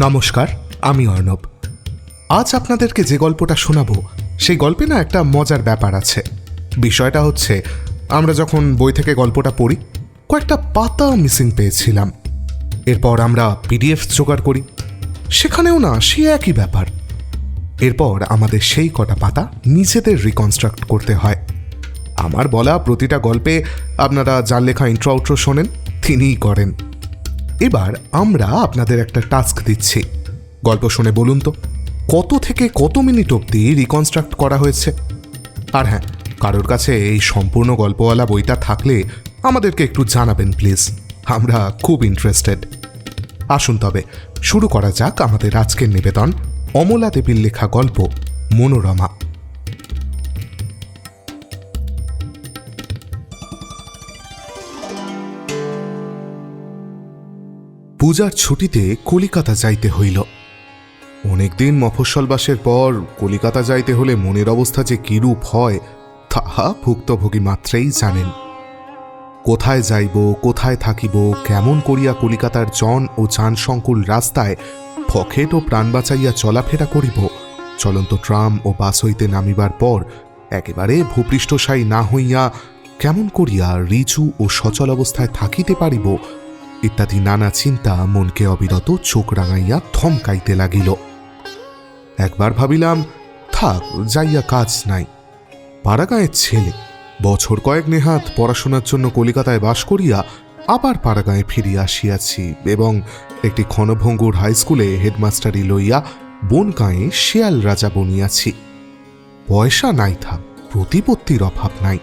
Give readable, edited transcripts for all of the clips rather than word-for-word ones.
নমস্কার, আমি অর্ণব। আজ আপনাদেরকে যে গল্পটা শোনাবো সেই গল্পে না একটা মজার ব্যাপার আছে। বিষয়টা হচ্ছে, আমরা যখন বই থেকে গল্পটা পড়ি কয়েকটা পাতা মিসিং পেয়েছিলাম। এরপর আমরা পিডিএফ জোগাড় করি, সেখানেও না সে একই ব্যাপার। এরপর আমাদের সেই কটা পাতা নিজেদের রিকনস্ট্রাক্ট করতে হয়। আমার বলা প্রতিটা গল্পে আপনারা যার লেখা ইন্ট্রো আউট্রো শোনেন তিনিই করেন। এবার আমরা আপনাদের একটা টাস্ক দিচ্ছি। গল্প শুনে বলুন তো কত থেকে কত মিনিট অবধি রিকনস্ট্রাক্ট করা হয়েছে। আর হ্যাঁ, কারোর কাছে এই সম্পূর্ণ গল্পওয়ালা বইটা থাকলে আমাদেরকে একটু জানাবেন প্লিজ, আমরা খুব ইন্টারেস্টেড। আসুন তবে শুরু করা যাক আমাদের আজকের নিবেদন, অমলা দেবীর লেখা গল্প মনোরমা। পূজার ছুটিতে কলিকাতা যাইতে হইল। অনেকদিন মফস্বলবাসের পর কলিকাতা যাইতে হলে মনের অবস্থা যে কিরূপ হয় তাহা ভুক্তভোগী মাত্রেই জানেন। কোথায় যাইব, কোথায় থাকিব, কেমন করিয়া কলিকাতার জন ও যানসংকুল রাস্তায় পকেট ও প্রাণ বাঁচাইয়া চলাফেরা করিব, চলন্ত ট্রাম ও বাস হইতে নামিবার পর একেবারে ভূপৃষ্ঠশায়ী না হইয়া কেমন করিয়া রিচু ও সচল অবস্থায় থাকিতে পারিব ইত্যাদি নানা চিন্তা মনকে অবিরত চোখ রাঙাইয়া থমকাইতে লাগিল। একবার ভাবিলাম, থাক, যাইয়া কাজ নাই। পাড়াগাঁয়ের ছেলে, বছর কয়েক নেহাত পড়াশোনার জন্য কলিকাতায় বাস করিয়া আবার পাড়াগাঁয়ে ফিরিয়া আসিয়াছি এবং একটি ক্ষণভঙ্গুর হাইস্কুলে হেডমাস্টারি লইয়া বনগাঁয়ে শেয়াল রাজা বনিয়াছি। পয়সা নাই, থাক, প্রতিপত্তির অভাব নাই,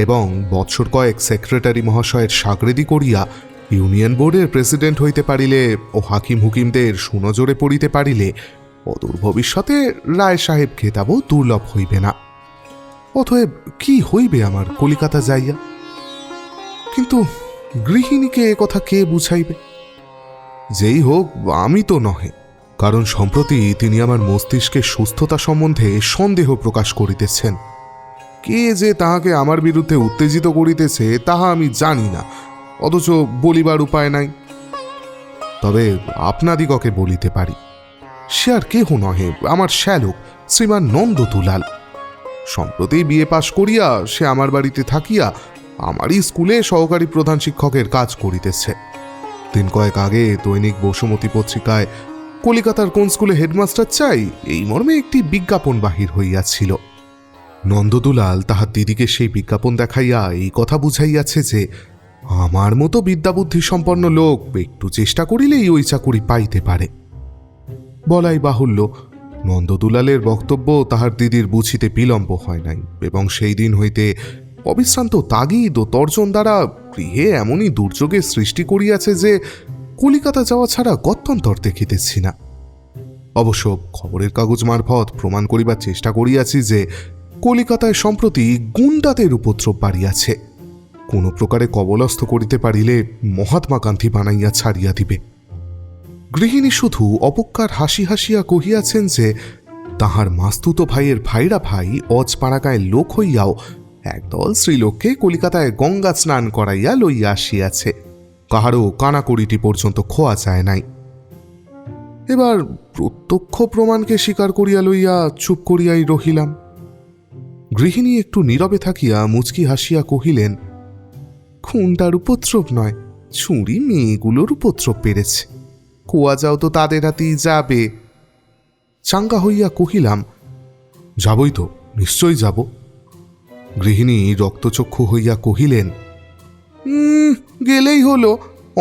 এবং বছর কয়েক সেক্রেটারি মহাশয়ের সাগরেদি করিয়া ইউনিয়ন বোর্ডের প্রেসিডেন্ট হইতে পারিলে ও হাকিম হুকিমদের সুনজরে পড়িতে পারিলে অদূর ভবিষ্যতে রায় সাহেব খেতাবও দুর্লভ হইবে না। অতএব কি হইবে আমার কলিকাতা যাইয়া? কিন্তু গৃহিণীকে এ কথা কে বুঝাইবে? যেই হোক, আমি তো নহে, কারণ সম্প্রতি তিনি আমার মস্তিষ্কের সুস্থতা সম্বন্ধে সন্দেহ প্রকাশ করিতেছেন। কে যে তাহাকে আমার বিরুদ্ধে উত্তেজিত করিতেছে তাহা আমি জানি না, অথচ বলিবার উপায় নাই। তবে আপনাদিগকে বলিতে পারি, সে আর কেহ নহে, আমার শ্যালক শ্রীমান নন্দদুলাল। সম্প্রতি বিএ পাশ করিয়া সে আমার বাড়িতে থাকিয়া আমারই স্কুলে সহকারী প্রধান শিক্ষকের কাজ করিতেছে। দিন কয়েক আগে দৈনিক বসুমতী পত্রিকায় কলিকাতার কোন স্কুলে হেডমাস্টার চাই এই মর্মে একটি বিজ্ঞাপন বাহির হইয়াছিল। নন্দদুলাল তাহার দিদিকে সেই বিজ্ঞাপন দেখাইয়া এই কথা বুঝাইয়াছে যে আমার মতো বিদ্যাবুদ্ধি সম্পন্ন লোক একটু চেষ্টা করিলেই ওই চাকুরি পাইতে পারে। বলাই বাহুল্য, নন্দদুলালের বক্তব্য তাহার দিদির বুঝিতে বিলম্ব হয় নাই, এবং সেই দিন হইতে অবিশ্রান্ত তাগিদ ও তর্জন দ্বারা গৃহে এমনই দুর্যোগের সৃষ্টি করিয়াছে যে কলিকাতা যাওয়া ছাড়া গত্যন্তর দেখিতেছি না। অবশ্য খবরের কাগজ মারফত প্রমাণ করিবার চেষ্টা করিয়াছি যে কলিকাতায় সম্প্রতি গুন্ডাদের উপদ্রব বাড়িয়াছে। কোন প্রকারে কবলস্থ করিতে পারিলে মহাত্মা গান্ধী বানাইয়া ছাড়িয়া দিবে। গৃহিণী শুধু অপক্কার হাসি হাসিয়া কহিয়াছেন যে তাহার মাস্তুত ভাইয়ের ভাইরা ভাই অজপাড়াগাঁয়ের লোক হইয়াও একদল স্ত্রীলোককে কলিকাতায় গঙ্গা স্নান করাইয়া লইয়া আসিয়াছে, কাহারও কানাকড়িটি পর্যন্ত খোয়া যায় নাই। এবার প্রত্যক্ষ প্রমাণকে স্বীকার করিয়া লইয়া চুপ করিয়াই রহিলাম। গৃহিণী একটু নীরবে থাকিয়া মুচকি হাসিয়া কহিলেন, খুনটার উপদ্রব নয়, ছুরি মেয়েগুলোর উপদ্রব পেরেছে। খোয়া যাও তো তাদের হাতেই যাবে। চাঙ্গা হইয়া কহিলাম, যাবই তো, নিশ্চয়ই যাব। গৃহিণী রক্তচক্ষু হইয়া কহিলেন, গেলেই হলো,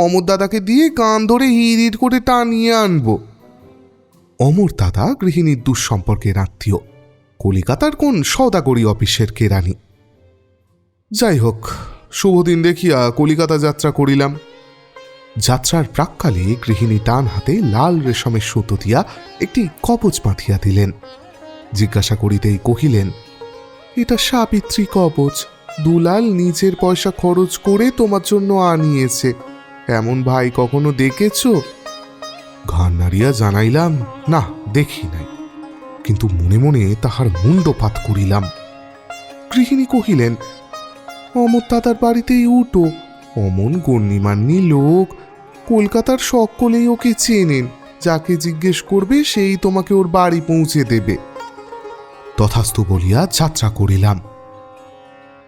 অমর দাদাকে দিয়ে কান ধরে হিড় করে টানিয়ে আনব। অমর দাদা গৃহিণীর দুঃসম্পর্কের আত্মীয়, কলিকাতার কোন সওদাগরি অফিসের কেরানি। যাই হোক, শুভদিন দেখিয়া কলিকাতা যাত্রা করিলাম। যাত্রার প্রাক্কালে গৃহিণী টান হাতে লাল রেশমের সুতো দিয়া একটি কবচ বাঁধিয়া দিলেন। জিজ্ঞাসা করিতেই কহিলেন, এটা সাবিত্রী কবচ, দুলাল নিজের পয়সা খরচ করে তোমার জন্য আনিয়েছে। এমন ভাই কখনো দেখেছ? ঘাড় নাড়িয়া জানাইলাম, না, দেখি নাই, কিন্তু মনে মনে তাহার মুণ্ডপাত করিলাম। গৃহিণী কহিলেন, অমর দাদার বাড়িতেই উঠো, অমন গণ্যমান্য লোক, কলকাতার সকলেই ওকে চেনেন, যাকে জিজ্ঞেস করবে সেই তোমাকে ওর বাড়ি পৌঁছে দেবে। তথাস্তু বলিয়া যাত্রা করিলাম।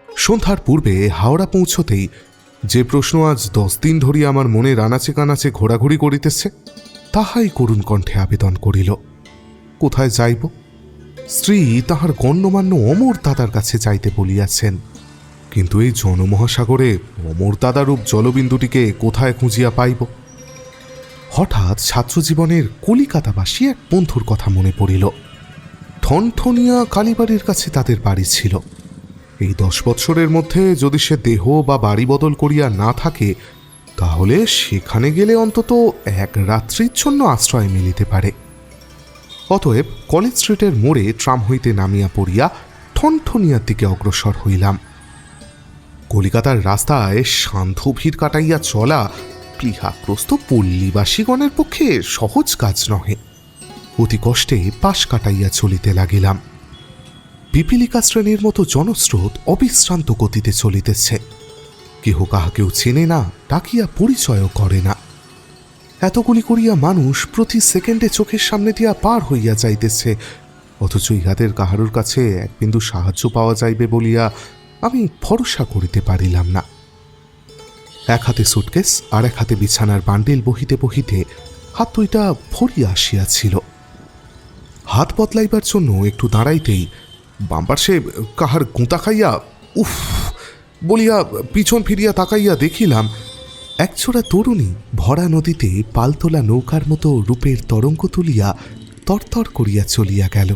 সন্ধ্যার পূর্বে হাওড়া পৌঁছতেই যে প্রশ্ন আজ 10 দিন ধরিয়া আমার মনের আনাচে কানাচে ঘোরাঘুরি করিতেছে তাহাই করুণ কণ্ঠে আবেদন করিল। কোথায় যাইব? স্ত্রী তাহার গণ্যমান্য অমর দাদার কাছে যাইতে বলিয়াছেন, কিন্তু এই জনমহাসাগরে অমর দাদারূপ জলবিন্দুটিকে কোথায় খুঁজিয়া পাইব? হঠাৎ ছাত্রজীবনের কলিকাতাবাসী এক বন্ধুর কথা মনে পড়িল। ঠনঠনিয়া কালীবাড়ির কাছে তাদের বাড়ি ছিল। এই 10 বৎসরের মধ্যে যদি সে দেহ বা বাড়ি বদল করিয়া না থাকে, তাহলে সেখানে গেলে অন্তত এক রাত্রির জন্য আশ্রয় মিলিতে পারে। অতএব কলেজ স্ট্রিটের মোড়ে ট্রাম হইতে নামিয়া পড়িয়া ঠনঠনিয়ার দিকে অগ্রসর হইলাম। কলিকাতার রাস্তায় সান্ধ্য ভিড় কাটাইয়া চলা প্লীহাগ্রস্ত পল্লীবাসীগণের পক্ষে সহজ কাজ নহে। অতি কষ্টে পাশ কাটাইয়া চলিতে লাগিলাম। পিপিলিকা শ্রেণীর মতো জনস্রোত অবিশ্রান্ত গতিতে চলিতেছে। কেহ কাহাকেও চেনে না, ডাকিয়া পরিচয়ও করে না। এতগুলি করিয়া মানুষ প্রতি সেকেন্ডে চোখের সামনে দিয়া পার হইয়া যাইতেছে, অথচ ইহাদের কাহারুর কাছে এক বিন্দু সাহায্য পাওয়া যাইবে বলিয়া আমি ভরসা করিতে পারিলাম না। এক হাতে সুটকেস আর এক হাতে বিছানার বান্ডিল বহিতে বহিতে হাত দুইটা ভরিয়া আসিয়াছিল। হাত বদলাইবার জন্য একটু দাঁড়াইতেই বামপার্শ্বে কাহার গুঁতা খাইয়া উফ বলিয়া পিছন ফিরিয়া তাকাইয়া দেখিলাম একছোড়া তরুণী ভরা নদীতে পালতোলা নৌকার মতো রূপের তরঙ্গ তুলিয়া তরতর করিয়া চলিয়া গেল।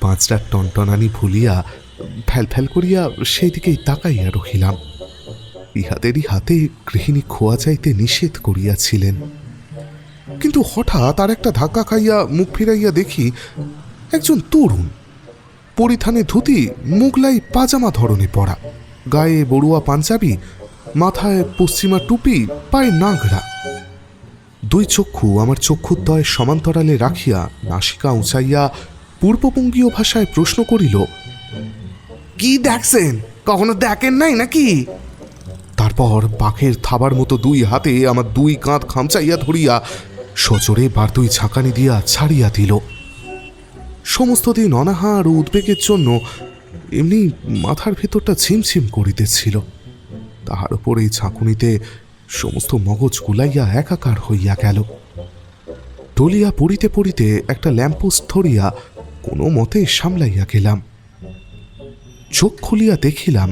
5টার টনটনানি ভুলিয়া ফ্যাল ফ্যাল করিয়া সেই দিকেই তাকাইয়া রহিলাম। ইহাদেরই হাতে গৃহিণী খোয়া যাইতে নিষেধ করিয়াছিলেন, কিন্তু হঠাৎ আর একটা ধাক্কা খাইয়া মুখ ফিরাইয়া দেখি একজন তরুণ, পরিধানে ধুতি, মোগলাই পাজামা ধরনে পরা, গায়ে বড়ুয়া পাঞ্জাবি, মাথায় পশ্চিমা টুপি, পায়ে নাগড়া। দুই চক্ষু আমার চক্ষুদ্বয়ের সমান্তরালে রাখিয়া নাসিকা উঁচাইয়া পূর্ববঙ্গীয় ভাষায় প্রশ্ন করিল, কি দেখছেন? কখনো দেখেন নাই নাকি? তারপর পাখের থাবার মতো দুই হাতে আমার দুই কাঁধ খামচাইয়া ধরিয়া সজোরে বার দুই ঝাঁকানি দিয়া ছাড়িয়া দিল। সমস্ত দিন অনাহার ও উদ্বেগের জন্য এমনি মাথার ভেতরটা ঝিমঝিম করিতেছিল। তাহার উপর এই ঝাঁকুনিতে সমস্ত মগজ গুলাইয়া একাকার হইয়া গেল। টলিয়া পড়িতে পড়িতে একটা ল্যাম্পোস্ট ধরিয়া কোনো মতে সামলাইয়া গেলাম। চোখ খুলিয়া দেখিলাম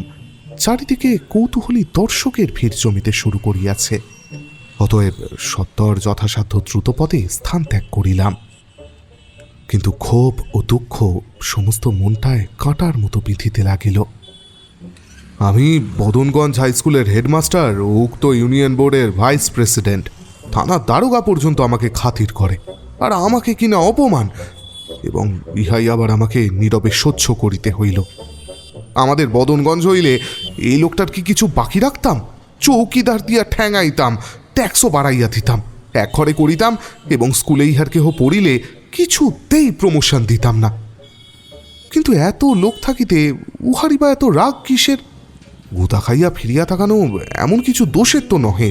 চারিদিকে কৌতূহলী দর্শকের ভিড় জমিতে শুরু করিয়াছে। অতএব সত্বর যথাসাধ্য দ্রুতপদে স্থান ত্যাগ করিলাম। কিন্তু ক্ষোভ ও দুঃখ সমস্ত মনটায় কাঁটার মতো বিঁধিতে লাগিল। আমি বদনগঞ্জ হাই স্কুলের হেডমাস্টার ও উক্ত ইউনিয়ন বোর্ডের ভাইস প্রেসিডেন্ট। থানার দারোগা পর্যন্ত আমাকে খাতির করে, আর আমাকে কিনা অপমান, এবং ইহাই আবার আমাকে নীরবে সহ্য করিতে হইল। আমাদের বদনগঞ্জ হইলে এই লোকটার কি কিছু বাকি রাখতাম? চৌকিদার দিয়া ঠ্যাঙাইতাম, ট্যাক্সও বাড়াইয়া দিতাম, এক ঘরে করিতাম, এবং স্কুলে ইহার কেহ পড়িলে কিছুতেই প্রমোশন দিতাম না। কিন্তু এত লোক থাকিতে উহারি বা এত রাগ কিসের? গুতা খাইয়া ফিরিয়া তাকানো এমন কিছু দোষের তো নহে,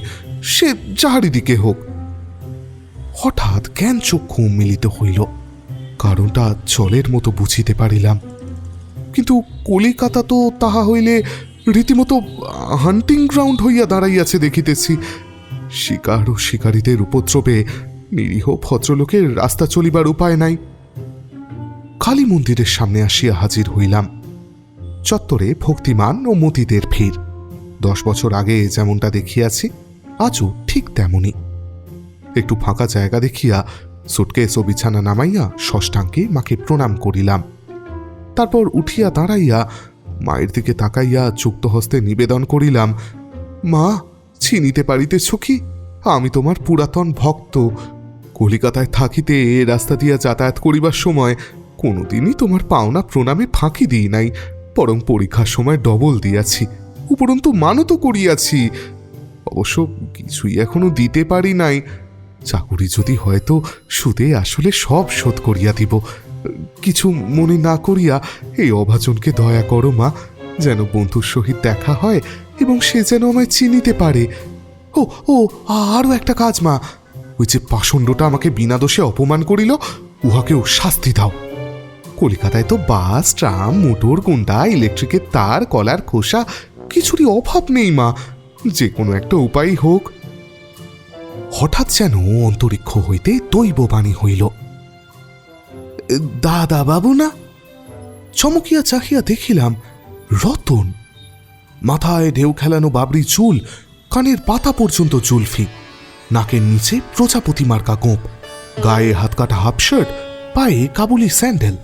সে যাহারি দিকে হোক। হঠাৎ জ্ঞান চক্ষু মিলিত হইল। কারণটা জলের মতো বুঝিতে পারিলাম, কিন্তু কলিকাতা তো তাহা হইলে রীতিমতো হান্টিং গ্রাউন্ড হইয়া দাঁড়াইয়াছে দেখিতেছি। শিকার ও শিকারীদের উপদ্রবে নিরীহ ভদ্রলোকের রাস্তা চলিবার উপায় নাই। কালী মন্দিরের সামনে আসিয়া হাজির হইলাম। চত্বরে ভক্তিমান ও মতিদের ভিড়। 10 বছর আগে যেমনটা দেখিয়াছি আজও ঠিক তেমনি। একটু ফাঁকা জায়গা দেখিয়া সুটকেস ও বিছানা নামাইয়া ষষ্ঠাঙ্গে মাকে প্রণাম করিলাম। তারপর উঠিয়া দাঁড়াইয়া মায়ের দিকে তাকাইয়া যুক্ত হস্তে নিবেদন করিলাম, মা, চিনিতে পারিতেছ কি? আমি তোমার পুরাতন ভক্ত। কলিকাতায় থাকিতে এ রাস্তা দিয়া যাতায়াত করিবার সময় কোনোদিনই তোমার পাওনা প্রণামে ফাঁকি দিই নাই, বরং পরীক্ষার সময় ডবল দিয়াছি, উপরন্তু মানতও করিয়াছি। অবশ্য কিছুই এখনো দিতে পারি নাই। চাকুরি যদি হয়তো সুদে আসলে সব শোধ করিয়া দিব। কিছু মনে না করিয়া এই অভাজনকে দয়া করো মা, যেন বন্ধুর সহিত দেখা হয় এবং সে যেন আমায় চিনিতে পারে। ও ও আরও একটা কাজ মা, ওই যে পাষণ্ডটা আমাকে বিনা দোষে অপমান করিল, উহাকেও শাস্তি দাও। কলিকাতায় তো বাস, ট্রাম, মোটর, গুন্ডা, ইলেকট্রিকের তার, কলার খোসা কিছুরই অভাব নেই মা, যে কোনো একটা উপায় হোক। হঠাৎ যেন অন্তরিক্ষ হইতে দৈববাণী হইল, দাদা বাবু না? চমকিয়া চাহিয়া দেখিলাম রতন। মাথায় ঢেউ খেলানো বাবরি চুল, কানের পাতা পর্যন্ত জুলফি, নাকের নিচে প্রজাপতি মার্কা গোঁপ, গায়ে হাতকাটা হাফ শার্ট, পায়ে কাবুলি স্যান্ডেল।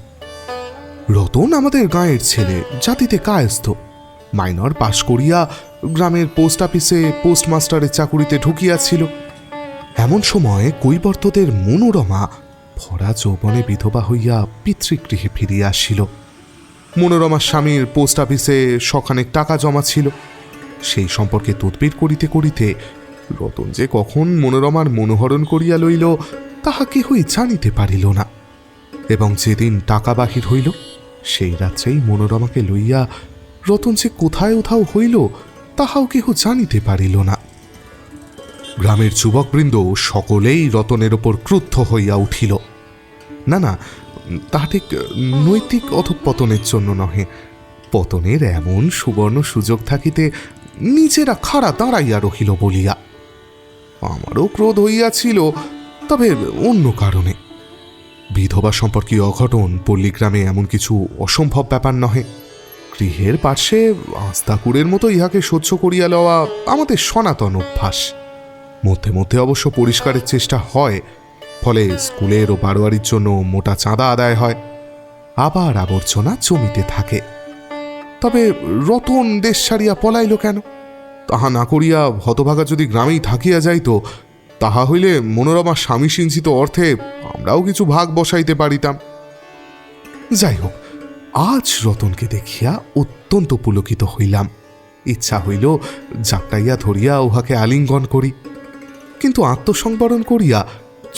রতন আমাদের গাঁয়ের ছেলে, জাতিতে কায়স্থ। মাইনর পাশ করিয়া গ্রামের পোস্ট অফিসে পোস্টমাস্টারের চাকুরিতে ঢুকিয়াছিল। এমন সময় কৈবর্তদের মনোরমা ভরা যৌবনে বিধবা হইয়া পিতৃগৃহে ফিরিয়া আসিল। মনোরমার স্বামীর পোস্ট অফিসে শখানেক টাকা জমা ছিল। সেই সম্পর্কে তদবির করিতে করিতে রতন যে কখন মনোরমার মনোহরণ করিয়া লইল তাহা কেহই জানিতে পারিল না, এবং যেদিন টাকা বাহির হইল সেই রাত্রেই মনোরমাকে লইয়া রতন যে কোথায় উধাও হইল তাহাও কেহ জানিতে পারিল না। গ্রামের যুবকবৃন্দ সকলেই রতনের ওপর ক্রুদ্ধ হইয়া উঠিল। না না, তাহা ঠিক নৈতিক অধঃপতনের জন্য নহে, পতনের এমন সুবর্ণ সুযোগ থাকিতে নিজেরা খাড়া দাঁড়াইয়া রহিল বলিয়া। আমারও ক্রোধ হইয়াছিল, তবে অন্য কারণে। বিধবা সম্পর্কীয় অঘটন পল্লীগ্রামে এমন কিছু অসম্ভব ব্যাপার নহে। গৃহের পার্শ্বে আস্তাকুড়ের মতো ইহাকে সহ্য করিয়া লওয়া আমাদের সনাতন অভ্যাস। মধ্যে মধ্যে অবশ্য পরিষ্কারের চেষ্টা হয়, ফলে স্কুলের ও বারোয়ারির জন্য মোটা চাঁদা আদায় হয়, আবার আবর্জনা জমিতে থাকে। তবে রতন দেশ ছাড়িয়া পলাইল কেন? তাহা না করিয়া হতভাগা যদি গ্রামেই থাকিয়া যাইত, তাহা হইলে মনোরমার স্বামী সিঞ্চিত অর্থে আমরাও কিছু ভাগ বসাইতে পারিতাম। যাই হোক, আজ রতনকে দেখিয়া অত্যন্ত পুলকিত হইলাম। ইচ্ছা হইল জাপটাইয়া ধরিয়া উহাকে আলিঙ্গন করি, কিন্তু আত্মসংবরণ করিয়া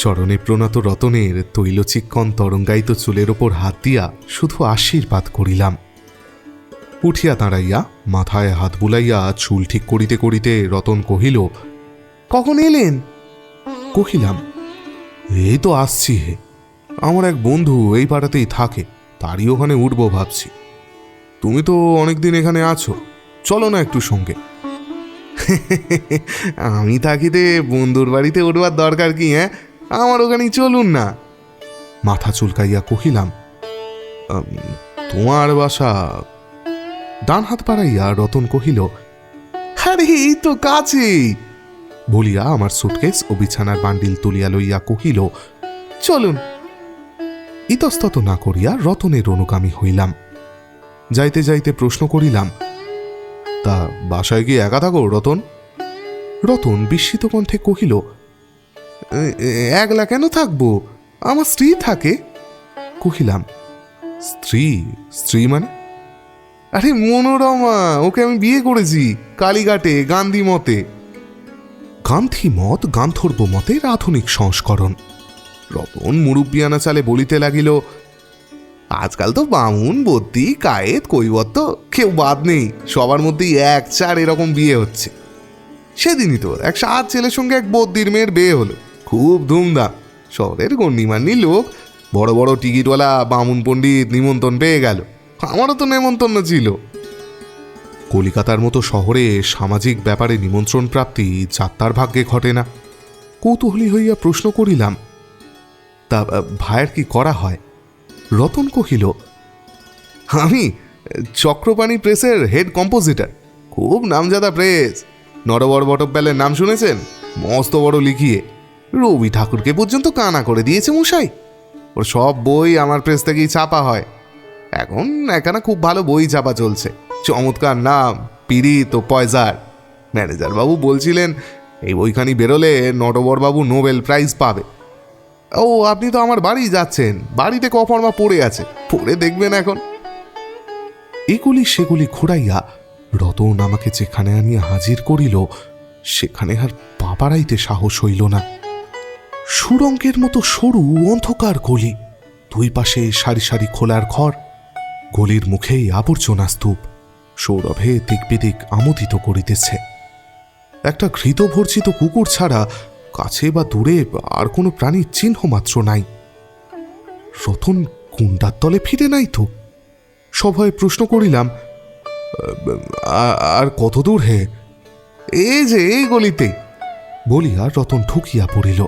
চরণে প্রণত রতনের তৈলচিক্কণ তরঙ্গায়িত চুলের ওপর হাত দিয়া শুধু আশীর্বাদ করিলাম। উঠিয়া দাঁড়াইয়া মাথায় হাত বুলাইয়া চুল ঠিক করিতে করিতে রতন কহিল, কখন এলেন? কহিলাম, এই তো আসছি হে, আমার এক বন্ধু এই পাড়াতেই থাকে, তারই ওখানে উঠব ভাবছি। তুমি তো অনেকদিন এখানে আছো, চলো না একটু সঙ্গে। আমি থাকিতে বন্ধুর বাড়িতে উঠবার দরকার কি? হ্যাঁ, আমার ওখানেই চলুন না। মাথা চুলকাইয়া কহিলাম, তোমার বাসা? ডান হাত বাড়াইয়া রতন কহিল, আরে এই তো কাছেই বলিয়া আমার সুটকেস ও বিছানার বান্ডিল তুলিয়া লইয়া কহিল, চলুন। ইতস্তত না করিয়া রতনের অনুগামী হইলাম। যাইতে যাইতে প্রশ্ন করিলাম, তা বাসায় কি একা থাকো রতন? রতন বিস্মিত কণ্ঠে কহিল, একলা কেন থাকবো, আমার স্ত্রী থাকে। কহিলাম, স্ত্রী? স্ত্রী মানে? আরে মনোরমা, ওকে আমি বিয়ে করেছি কালীঘাটে, গান্ধী মতে। গান্ধী মত গান্ধর্ব মতের আধুনিক সংস্করণ। রতন মুরুব্বিয়ানা চালে বলিতে লাগিল, আজকাল তো বামুন, বদ্যি, কায়েত, কৈবর্ত কেউ বাদ নেই, সবার মধ্যেই এক চার এরকম বিয়ে হচ্ছে। সেদিনই তো এক সাত ছেলের সঙ্গে এক বদ্যির মেয়ের বিয়ে হলো, খুব ধুমধাম। শহরের গণ্যমান্য লোক, বড় বড় টিকিটওয়ালা বামুন পণ্ডিত নিমন্ত্রণ পেয়ে গেল, আমারও তো নেমন্তন্ন ছিল। কলিকাতার মতো শহরে সামাজিক ব্যাপারে নিমন্ত্রণ প্রাপ্তি যাত্রার ভাগ্যে ঘটে না। কৌতূহলী হইয়া প্রশ্ন করিলাম, তা ভাইয়ের কি করা হয়? রতন কহিল, আমি চক্রপাণী প্রেসের হেড কম্পোজিটর, খুব নামজাদা প্রেস। নরবর বটব্যালের নাম শুনেছেন? মস্ত বড় লিখিয়ে রবি ঠাকুরকে পর্যন্ত কানা করে দিয়েছে মশাই। ওর সব বই আমার প্রেস থেকেই ছাপা হয়। এখন একখানা খুব ভালো বই ছাপা চলছে, চমৎকার নাম, পীড়িত ও পয়জার। ম্যানেজার বাবু বলছিলেন এই বইখানি বেরোলে নটবরবাবু নোবেল প্রাইজ পাবে। ও, আপনি তো আমার বাড়ি যাচ্ছেন, বাড়িতে কফরমা পড়ে আছে, পড়ে দেখবেন এখন। এগুলি সেগুলি ঘুরাইয়া রতন আমাকে যেখানে আনিয়া হাজির করিল সেখানে আর পা বাড়াইতে সাহস হইল না। সুরঙ্গের মতো সরু অন্ধকার গলি, দুই পাশে সারি সারি খোলার ঘর, গলির মুখেই আবর্জনা স্তূপ, সৌরভে দিক বিদিক আমোদিত করিতেছে। একটা ঘৃতভর্জিত কুকুর ছাড়া কাছে বা দূরে আর কোনো প্রাণীর চিহ্ন মাত্র নাই। রতন কুণ্ডার তলে ফিরে নাই তো? সভয়ে প্রশ্ন করিলাম, আর কত দূর হে? এই যে এই গলিতে বলিয়া রতন ঠুকিয়া পড়িল।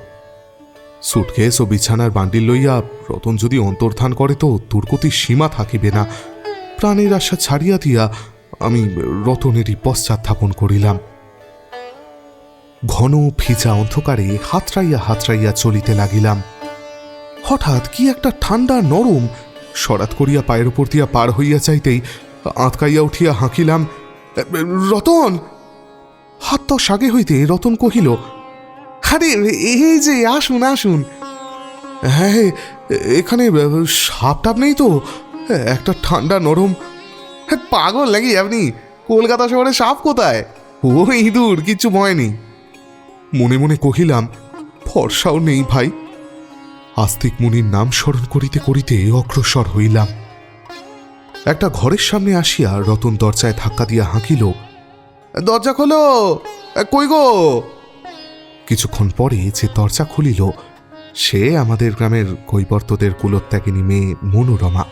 সুটকেস ও বিছানার বান্ডিল লইয়া রতন যদি অন্তর্ধান করে তো দুর্গতির সীমা থাকিবে না। প্রাণের আশা ছাড়িয়া দিয়া আমি রতনেরই পশ্চাৎথাপন করিলাম। ঘন ভিজা অন্ধকারে হাতড়াইয়া হাতড়াইয়া চলিতে লাগিলাম। হঠাৎ কি একটা ঠান্ডা নরম সরাত করিয়া পায়ের উপর দিয়া পার হইয়া চাইতেই আঁতকাইয়া উঠিয়া হাঁকিলাম, রতন! হাত তো সাগে হইতে রতন কহিল, আরে এই যে আসুন আসুন। হ্যাঁ, এখানে সাপ টাপ নেই তো? একটা ঠান্ডা নরম। পাগল নাকি আপনি? কলকাতা শহরে সাপ কোথায়? ও ইঁদুর, কিচ্ছু ভয় নেই। মনে মনে কহিলাম, ভরসাও নেই ভাই। আস্তিক মুনির নাম স্মরণ করিতে করিতে অগ্রসর হইলাম। একটা ঘরের সামনে আসিয়া রতন দরজায় ধাক্কা দিয়া হাঁকিল, দরজা খোলো, কই গো? কিছুক্ষণ পরে যে দরজা খুলিল সে আমাদের গ্রামের কৈবর্তদের কুলোত্যাগিনী মেয়ে মনোরমা।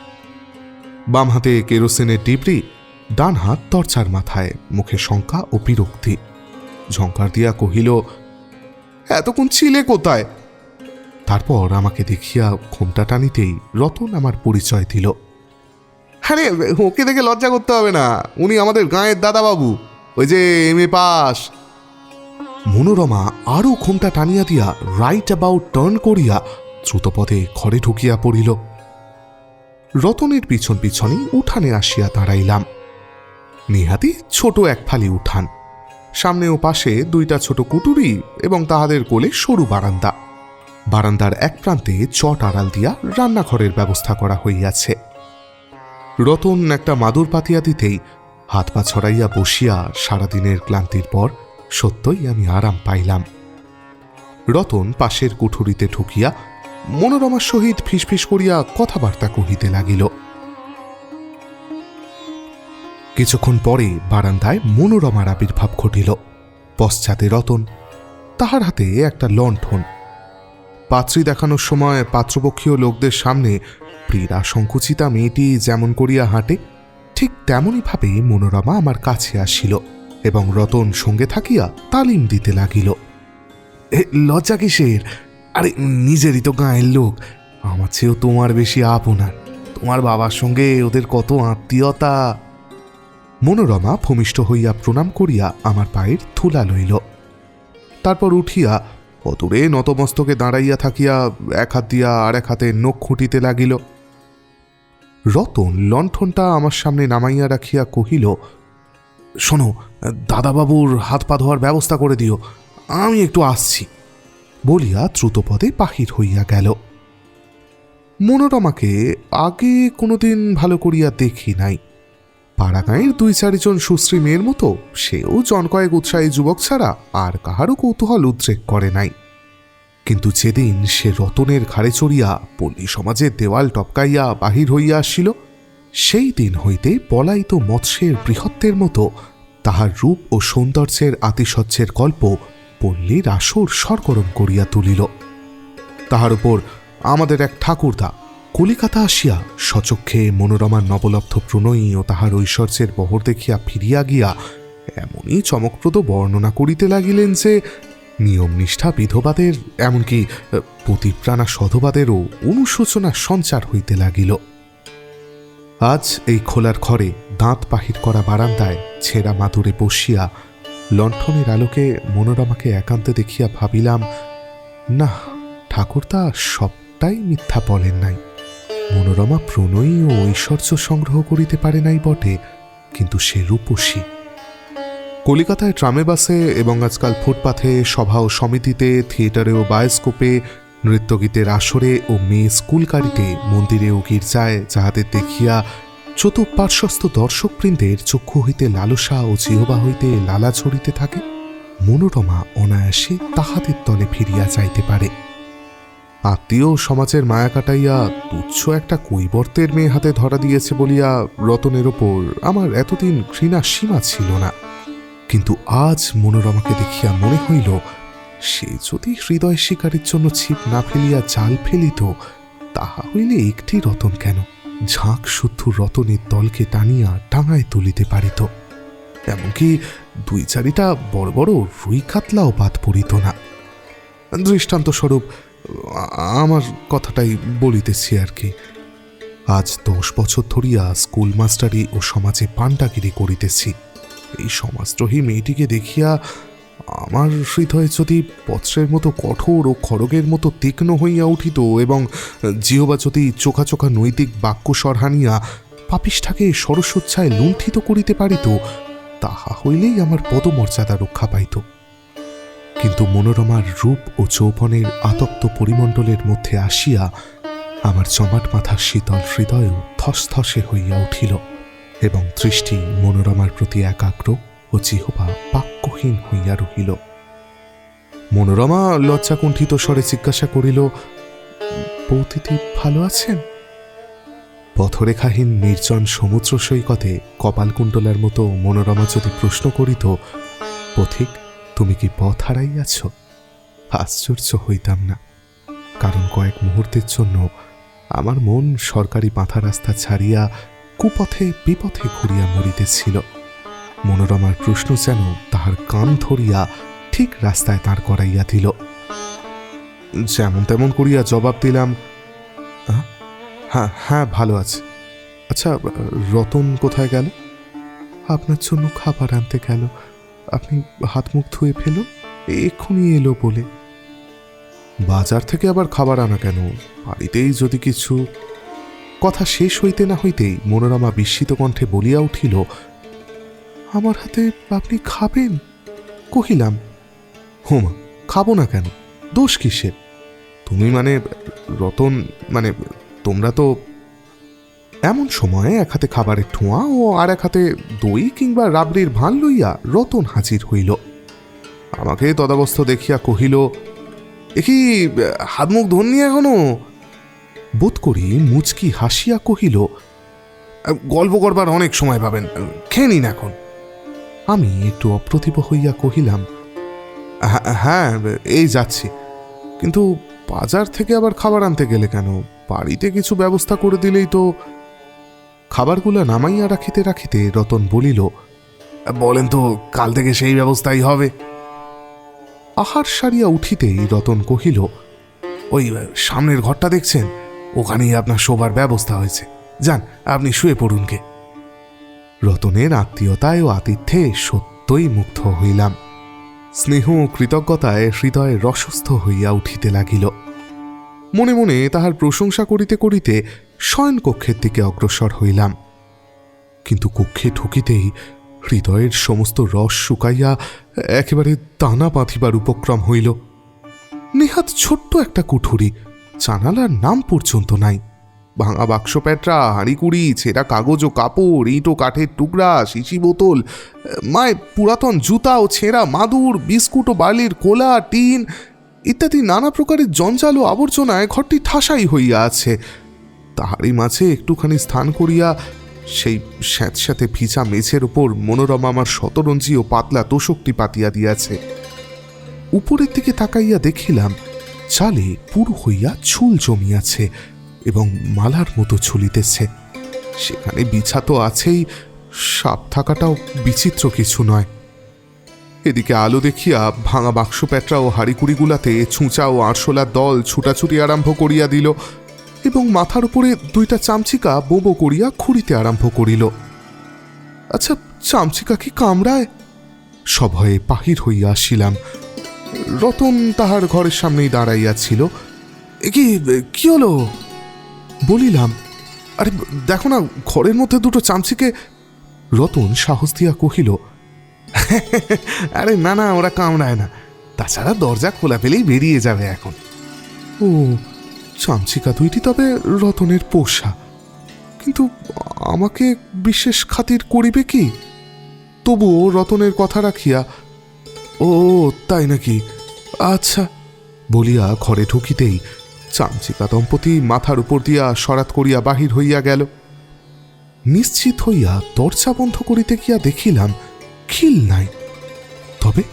বাম হাতে কেরোসিনের ডিবরি, ডান হাত দরজার মাথায়, মুখে শঙ্কা ও বিরক্তি। ঝঙ্কার দিয়া কহিল, এতক্ষণ ছিলে কোথায়? তারপর আমাকে দেখিয়া ঘোমটা টানিতেই রতন আমার পরিচয় দিল। আরে ওকে দেখে লজ্জা করতে হবে না, উনি আমাদের গাঁয়ের দাদাবাবু, ওই যে এমএ পাস। মনোরমা আরও ঘোমটা টানিয়া দিয়া রাইট অ্যাবাউট টার্ন করিয়া দ্রুতপদে ঘরে ঢুকিয়া পড়িল। রতনের পিছন পিছনই উঠানে আসিয়া দাঁড়াইলাম। নিহাতি ছোট এক ফালি উঠান, সামনে ও পাশে দুইটা ছোট কুটুরি এবং তাহাদের কোলে সরু বারান্দা। বারান্দার এক প্রান্তে চট আড়াল দিয়া রান্নাঘরের ব্যবস্থা করা হইয়াছে। রতন একটা মাদুর পাতিয়া দিতেই হাত পা ছড়াইয়া বসিয়া সারাদিনের ক্লান্তির পর সত্যই আমি আরাম পাইলাম। রতন পাশের কুঠুরিতে ঢুকিয়া মনোরমার সহিত ফিসফিস করিয়া কথাবার্তা কহিতে লাগিল। কিছুক্ষণ পরে বারান্দায় মনোরমার আবির্ভাব ঘটিল। পশ্চাতে রতন, তাহার হাতে একটা লণ্ঠন। পাত্রী দেখানোর সময় পাত্রপক্ষীয় লোকদের সামনে প্রিয়া সংকুচিতা মেয়েটি যেমন করিয়া হাঁটে ঠিক তেমনই ভাবে মনোরমা আমার কাছে আসিল এবং রতন সঙ্গে থাকিয়া তালিম দিতে লাগিল। লজ্জা কিসের? আরে নিজেরই তো গাঁয়ের লোক, আমার চেয়েও তোমার বেশি আপনার। তোমার বাবার সঙ্গে ওদের কত আত্মীয়তা। মনোরমা ভূমিষ্ঠ হইয়া প্রণাম করিয়া আমার পায়ের ধুলা লইল। তারপর উঠিয়া অদূরে নতমস্তকে দাঁড়াইয়া থাকিয়া এক হাত দিয়া আর এক হাতে নখ খুঁটিতে লাগিল। রতন লণ্ঠনটা আমার সামনে নামাইয়া রাখিয়া কহিল, শোনো, দাদাবাবুর হাত পা ধোয়ার ব্যবস্থা করে দিও, আমি একটু আসছি বলিয়া দ্রুতপদে বাহির হইয়া গেল। মনোরমাকে আগে কোনোদিন ভালো করিয়া দেখি নাই। পাড়াগাঁয়ের দুই চারিজন সুশ্রী মেয়ের মতো সেও জন কয়েক উৎসাহী যুবক ছাড়া আর কাহারও কৌতূহল উদ্রেক করে নাই। কিন্তু যেদিন সে রতনের ঘাড়ে চড়িয়া পল্লী সমাজের দেওয়াল টপকাইয়া বাহির হইয়া আসিল, সেই দিন হইতে পলায়িত মৎস্যের বৃহত্তের মতো তাহার রূপ ও সৌন্দর্যের আতিশয্যের গল্প পল্লীর আসর সরগরম করিয়া তুলিল। তাহার উপর আমাদের এক ঠাকুরদা কলিকাতা আসিয়া সচক্ষে মনোরমার নবলব্ধ প্রণয়ী ও তাহার ঐশ্বর্যের বহর দেখিয়া ফিরিয়া গিয়া এমনই চমকপ্রদ বর্ণনা করিতে লাগিলেন যে নিয়ম নিষ্ঠা বিধবাদের, এমনকি পতিপ্রাণা সধবাদেরও অনুশোচনার সঞ্চার হইতে লাগিল। আজ এই খোলার ঘরে দাঁত বাহির করা বারান্দায় ছেঁড়া মাদুরে বসিয়া লণ্ঠনের আলোকে মনোরমাকে একান্তে দেখিয়া ভাবিলাম, না, ঠাকুরদা সবটাই মিথ্যা বলেন নাই। মনোরমা প্রণয়ী ও ঐশ্বর্য সংগ্রহ করিতে পারে নাই বটে, কিন্তু সে রূপসী। কলিকাতায় ট্রামে বাসে এবং আজকাল ফুটপাথে, সভা ও সমিতিতে, থিয়েটারে ও বায়োস্কোপে, নৃত্যগীতের আসরে ও মেয়ে স্কুল গাড়িতে, মন্দিরে ও গির্জায় যাহাদের দেখিয়া চতুঃপার্শ্বস্থ দর্শকবৃন্দের চক্ষু হইতে লালসা ও জিহবা হইতে লালা ঝরিতে থাকে, মনোরমা অনায়াসে তাহাদের তলে ফিরিয়া যাইতে পারে। আত্মীয় সমাজের মায়া কাটাইয়া তুচ্ছ একটা কৈবর্তের মেয়ে হাতে ধরা দিয়েছে বলিয়া রতনের ওপর আমার এতদিন ঘৃণা সীমা ছিল না। কিন্তু আজ মনোরমাকে দেখিয়া মনে হইল সে যদি হৃদয় শিকারের জন্য ছিপ না ফেলিয়া জাল ফেলিত, তাহা হইলে একটি রতন কেন, ঝাঁক শুদ্ধ রতনের দলকে টানিয়া ডাঙায় তুলিতে পারিত। এমনকি 2-4টা বড় বড় রুই কাতলাও বাদ পড়িত না। দৃষ্টান্তস্বরূপ আমার কথাটাই বলিতেছি আর কি। আজ 10 বছর ধরিয়া স্কুল মাস্টারি ও সমাজে পান্ডাগিরি করিতেছি। এই সমাজদ্রোহী মেয়েটিকে দেখিয়া আমার হৃদয়ে যদি পত্রের মতো কঠোর ও খড়গের মতো তীক্ষ্ণ হইয়া উঠিত এবং জিহবা যদি চোখা চোখা নৈতিক বাক্য সরহানিয়া পাপিষ্ঠাকে সরস্বচ্ছায় লুণ্ঠিত করিতে পারিত, তাহা হইলেই আমার পদমর্যাদা রক্ষা পাইত। কিন্তু মনোরমার রূপ ও যৌবনের আতপ্ত পরিমণ্ডলের মধ্যে আসিয়া আমার জমাট মাথার শীতল হৃদয়ও থসথসে হইয়া উঠিল এবং দৃষ্টি মনোরমার প্রতি একাগ্র ও জিহ্বা বাক্যহীন হইয়া রহিল। মনোরমা লজ্জাকুণ্ঠিত স্বরে জিজ্ঞাসা করিল, বৌদিদি ভালো আছেন? পথরেখাহীন নির্জন সমুদ্র সৈকতে কপালকুণ্ডলার মতো মনোরমা যদি প্রশ্ন করিত, পথিক তুমি কি পথ হারাইয়াছ? আশ্চর্য হইতাম না, কারণ কয়েক মুহূর্তের জন্য আমার মন সরকারি বাঁধা রাস্তা ছাড়িয়া কুপথে বিপথে ঘুরিয়া মরিতেছিল। মনোরমার প্রশ্ন যেন তাহার কান ধরিয়া ঠিক রাস্তায় দাঁড় করাইয়া দিল। যেমন তেমন করিয়া জবাব দিলাম, হ্যাঁ হ্যাঁ ভালো আছে। আচ্ছা, রতন কোথায় গেল? আপনার জন্য খাবার আনতে গেল। আপনি হাত মুখ ধুয়ে ফেলুন, এক্ষুনি এলো বলে। বাজার থেকে আবার খাবার আনা কেন? বাড়িতেই যদি কিছু। কথা শেষ হইতে না হইতেই মনোরমা বিস্মিত কণ্ঠে বলিয়া উঠিল, আমার হাতে আপনি খাবেন? কহিলাম, হোমা খাবো না কেন, দোষ কিসের? তুমি মানে রতন মানে তোমরা তো। এমন সময় এক হাতে খাবারের ঠোঁয়া ও আর এক হাতে দই কিংবা রাবড়ির ভান লইয়া রতন হাজির হইল। আমাকে তদাবস্থ দেখিয়া কহিল, একি হাত মুখ ধরনি এখনো? বোধ করি মুচকি হাসিয়া কহিল, গল্প করবার অনেক সময় পাবেন, খেয়ে নিন এখন। আমি একটু অপ্রতিভ হইয়া কহিলাম, হ্যাঁ এই যাচ্ছি, কিন্তু বাজার থেকে আবার খাবার আনতে গেলে কেন? বাড়িতে কিছু ব্যবস্থা করে দিলেই তো। খাবারগুলো নামাইয়া রাখিতে রাখিতে রতন বলিল, বলেন তো কাল থেকে সেই ব্যবস্থাই হবে। আহার সারিয়া উঠিতেই রতন কহিল, ওই সামনের ঘরটা দেখছেন, ওখানেই আপনার শোবার ব্যবস্থা হয়েছে, যান আপনি শুয়ে পড়ুন গে। রতনের আত্মীয়তায় ও আতিথ্যে সত্যই মুগ্ধ হইলাম। স্নেহ ও কৃতজ্ঞতায় হৃদয় রসস্থ হইয়া উঠিতে লাগিল। মনে মনে তাহার প্রশংসা করিতে করিতে শয়নকক্ষের দিকে অগ্রসর হইলাম। কিন্তু কক্ষে ঢুকিতেই হৃদয়ের সমস্ত রস শুকাইয়া একেবারে দানা বাঁধিবার উপক্রম হইল। নেহাত ছোট্ট একটা কুঠুরি, জানালার নাম পর্যন্ত নাই। ভাঙা বাক্স প্যাটরা, হাঁড়িকুড়ি, ছেঁড়া কাগজ ও কাপড়, ইঁট ও কাঠের টুকরা, শিশি বোতল, মায়ের পুরাতন জুতা ও ছেঁড়া মাদুর, বিস্কুট ও বার্লির কোলা, টিন ইত্যাদি নানা প্রকারের জঞ্জাল ও আবর্জনায় ঘরটি ঠাসাই হইয়া আছে। তাহারই মাঝে একটুখানি স্থান করিয়া সেই স্যাঁতস্যাঁতে ভিজা মেঝের উপর মনোরমা আমার শতরঞ্জি ও পাতলা তোষকটি পাতিয়া দিয়াছে। উপরের দিকে তাকাইয়া দেখিলাম চালে পুরু হইয়া ঝুল জমিয়াছে এবং মালার মতো ঝুলিতেছে। সেখানে বিছা তো আছেই, সাপ থাকাটাও বিচিত্র কিছু নয়। এদিকে আলো দেখিয়া ভাঙা বাক্স প্যাটরা ও হাড়িকুড়িগুলাতে ছুঁচা ও আরশোলার দল ছুটাছুটি আরম্ভ করিয়া দিল এবং মাথার উপরে 2টা চামচিকা বোবো করিয়া খুঁড়িতে আরম্ভ করিল। আচ্ছা, চামচিকা কি কামড়ায়? সভয়ে বাহির হইয়া আসিলাম। রতন তাহার ঘরের সামনেই দাঁড়াইয়াছিল। কি হলো বলিলাম। আরে দেখো না, ঘরের মধ্যে 2টো চামচিকে। রতন সাহস দিয়া কহিল, আরে না না, ওরা কামড়ায় না, তাছাড়া দরজা খোলা পেলেই বেরিয়ে যাবে এখন। ও, চামচিকা 2টি তবে রতনের পোষা, কিন্তু আমাকে বিশেষ খাতির করিবে কি? তবুও রতনের কথা রাখিয়া, ও তাই নাকি, আচ্ছা বলিয়া ঘরে ঢুকিতেই চামচিকা দম্পতি মাথার উপর দিয়া সরাত করিয়া বাহির হইয়া গেল। নিশ্চিত হইয়া দরজা বন্ধ করিতে গিয়া দেখিলাম খিল নাই, তবে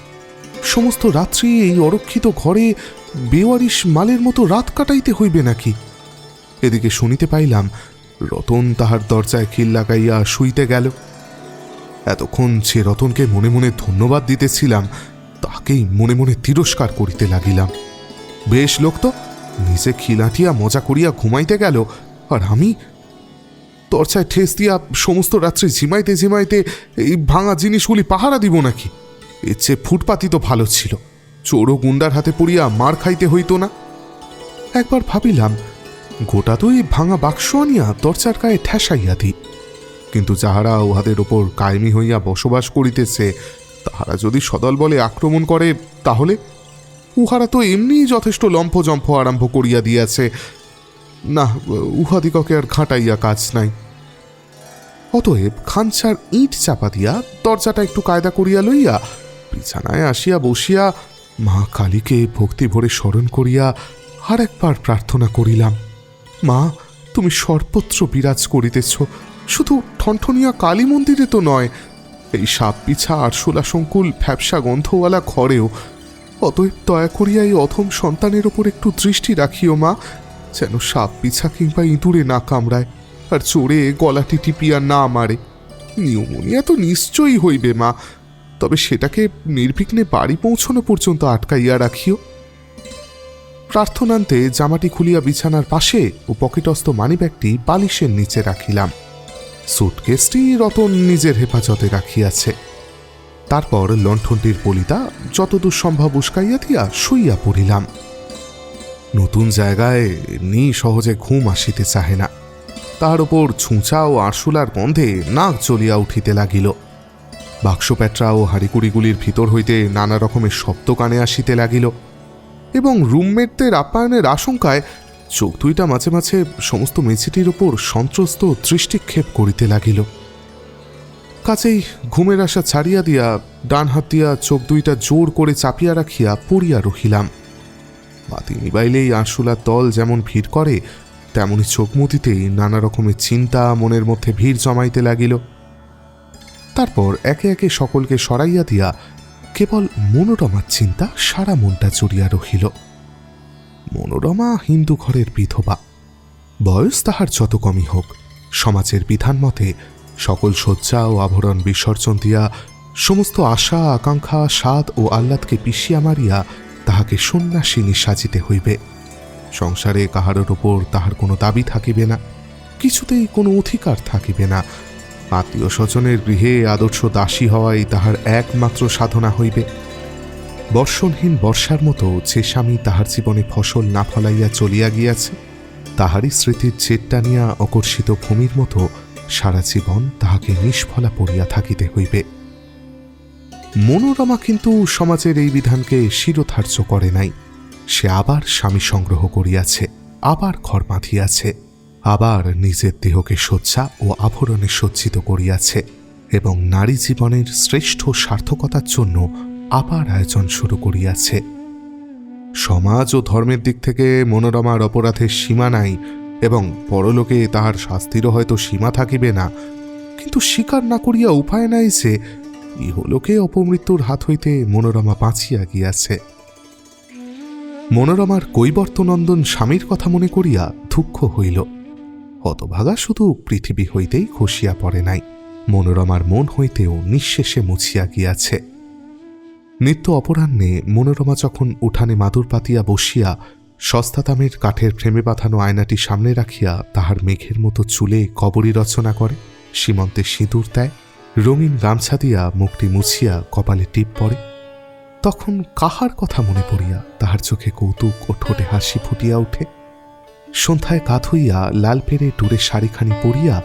সমস্ত রাত্রি এই অরক্ষিত ঘরে বেওয়ারিশ মালের মতো রাত কাটাইতে হইবে নাকি? এদিকে শুনিতে পাইলাম রতন তাহার দরজায় খিল লাগাইয়া শুইতে গেল। এতক্ষণ যে রতনকে মনে মনে ধন্যবাদ দিতেছিলাম, তাকেই মনে মনে তিরস্কার করিতে লাগিলাম। বেশ লোক তো, নিজে খিলাটিয়া মজা করিয়া ঘুমাইতে গেল, আর আমি দরজায় ঠেস দিয়া সমস্ত রাত্রে ঝিমাইতে ঝিমাইতে এই ভাঙা জিনিসগুলি পাহারা দিব নাকি? এর চেয়ে ফুটপাতি তো ভালো ছিল, চোর ও গুন্ডার হাতে পড়িয়া মার খাইতে হইত না। একবার ভাবিলাম গোটা তো এই ভাঙা বাক্স আনিয়া দরজার গায়ে ঠেসাইয়া দিই, কিন্তু যাহারা উহাদের ওপর কায়েমি হইয়া বসবাস করিতেছে, তাহারা যদি সদল বলে আক্রমণ করে, তাহলে উহারা তো এমনিই যথেষ্ট লম্ফজম্ফ আরম্ভ করিয়া দিয়াছে। না, উহাদিগকে আর ঘাঁটাইয়া কাজ নাই। অতএব খাঞ্চার ইট চাপা দিয়া দরজাটা একটু কায়দা করিয়া লইয়া বিছানায় আসিয়া বসিয়া মা কালীকে ভক্তি ভরে স্মরণ করিয়া আর একবার প্রার্থনা করিলাম, মা, তুমি সর্বত্র বিরাজ করিতেছ, শুধু ঠনঠনিয়া কালী মন্দিরে তো নয়, এই সাপ পিছা আরশোলা সংকুল ফ্যাপসা গন্ধওয়ালা ঘরেও। অতএব দয়া করিয়া এই অধম সন্তানের ওপর একটু দৃষ্টি রাখিও মা, যেন সাপ পিছা কিংবা ইঁদুরে না কামড়ায়, আর চোরে গলাটি টিপিয়া না মারে। নিউমোনিয়া তো নিশ্চয়ই হইবে মা, তবে সেটাকে নির্বিঘ্নে বাড়ি পৌঁছানো পর্যন্ত আটকাইয়া রাখিও। প্রার্থনান্তে জামাটি খুলিয়া বিছানার পাশে ও পকেটস্থ মানিব্যাগটি বালিশের নিচে রাখিলাম। সুটকেসটি রতন নিজের হেফাজতে রাখিয়াছে। তারপর লণ্ঠনটির পলিতা যতদূর সম্ভব উস্কাইয়া দিয়া শুইয়া পড়িলাম। নতুন জায়গায় এমনি সহজে ঘুম আসিতে চাহে না, তাহার ওপর ছুঁচা ও আরশোলার গন্ধে নাক জ্বলিয়া উঠিতে লাগিল। বাক্সপ্যাটরা ও হাঁড়িকুড়িগুলির ভিতর হইতে নানা রকমের শব্দ কানে আসিতে লাগিল, এবং রুমমেটদের আপ্যায়নের আশঙ্কায় চোখ দুইটা মাঝে মাঝে সমস্ত মেঝেটির ওপর সন্ত্রস্ত দৃষ্টিক্ষেপ করিতে লাগিল। কাজেই ঘুমের আশা ছাড়িয়া দিয়া ডান হাত দিয়া চোখ দুইটা জোর করে চাপিয়া রাখিয়া পড়িয়া রহিলাম। বাতি নিবাইলেই আরশোলার দল যেমন ভিড় করে, তেমনি চোখ মুদিতেই নানা রকমের চিন্তা মনের মধ্যে ভিড় জমাইতে লাগিল। তারপর একে একে সকলকে সরাইয়া দিয়া কেবল মনোরমার চিন্তা সারা মনটা জড়িয়া রহিল। মনোরমা হিন্দু ঘরের বিধবা, বয়স তাহার যত কমই হোক, সমাজের বিধান মতে সকল শয্যা ও আভরণ বিসর্জন দিয়া সমস্ত আশা আকাঙ্ক্ষা স্বাদ ও আহ্লাদকে পিষিয়া মারিয়া তাহাকে সন্ন্যাসিনী সাজিতে হইবে। সংসারে কাহারের ওপর তাহার কোনো দাবি থাকিবে না, কিছুতেই কোনো অধিকার থাকিবে না। আত্মীয় স্বজনের গৃহে আদর্শ দাসী হওয়াই তাহার একমাত্র সাধনা হইবে। বর্ষণহীন বর্ষার মতো যে স্বামী তাহার জীবনে ফসল না ফলাইয়া চলিয়া গিয়াছে, তাহারই স্মৃতির জেদ টানিয়া অকর্ষিত ভূমির মতো সারা জীবন তাহাকে নিষ্ফলা পড়িয়া থাকিতে হইবে। মনোরমা কিন্তু সমাজের এই বিধানকে শিরোধার্য করে নাই। সে আবার স্বামী সংগ্রহ করিয়াছে, আবার ঘর বাঁধিয়াছে, আবার নিজের দেহকে শয্যা ও আভরণে সজ্জিত করিয়াছে, এবং নারী জীবনের শ্রেষ্ঠ সার্থকতার জন্য আবার আয়োজন শুরু করিয়াছে। সমাজ ও ধর্মের দিক থেকে মনোরমার অপরাধের সীমা নাই, এবং পরলোকে তাহার শাস্তিরও হয়তো সীমা থাকিবে না, কিন্তু স্বীকার না করিয়া উপায় নাই যে ইহলোকে অপমৃত্যুর হাত হইতে মনোরমা বাঁচিয়া গিয়াছে। মনোরমার কৈবর্তনন্দন স্বামীর কথা মনে করিয়া দুঃখ হইল। হতভাগা শুধু পৃথিবী হইতেই খসিয়া পড়ে নাই, মনোরমার মন হইতেও নিঃশেষে মুছিয়া গিয়াছে। নিত্য অপরাহ্নে মনোরমা যখন উঠানে মাদুর পাতিয়া বসিয়া সস্তা দামের কাঠের ফ্রেমে বাঁধানো আয়নাটি সামনে রাখিয়া তাহার মেঘের মতো চুলে কবরী রচনা করে, সীমন্তে সিঁদুর দেয়, রঙিন গামছা দিয়া মুখটি মুছিয়া কপালে টিপ পড়ে, তখন কাহার কথা মনে পড়িয়া তাহার চোখে কৌতুক ও ঠোঁটে হাসি ফুটিয়া ওঠে। সন্ধ্যায় কাত হইয়া লাল পেরে টুরের শাড়িখানি পরিয়া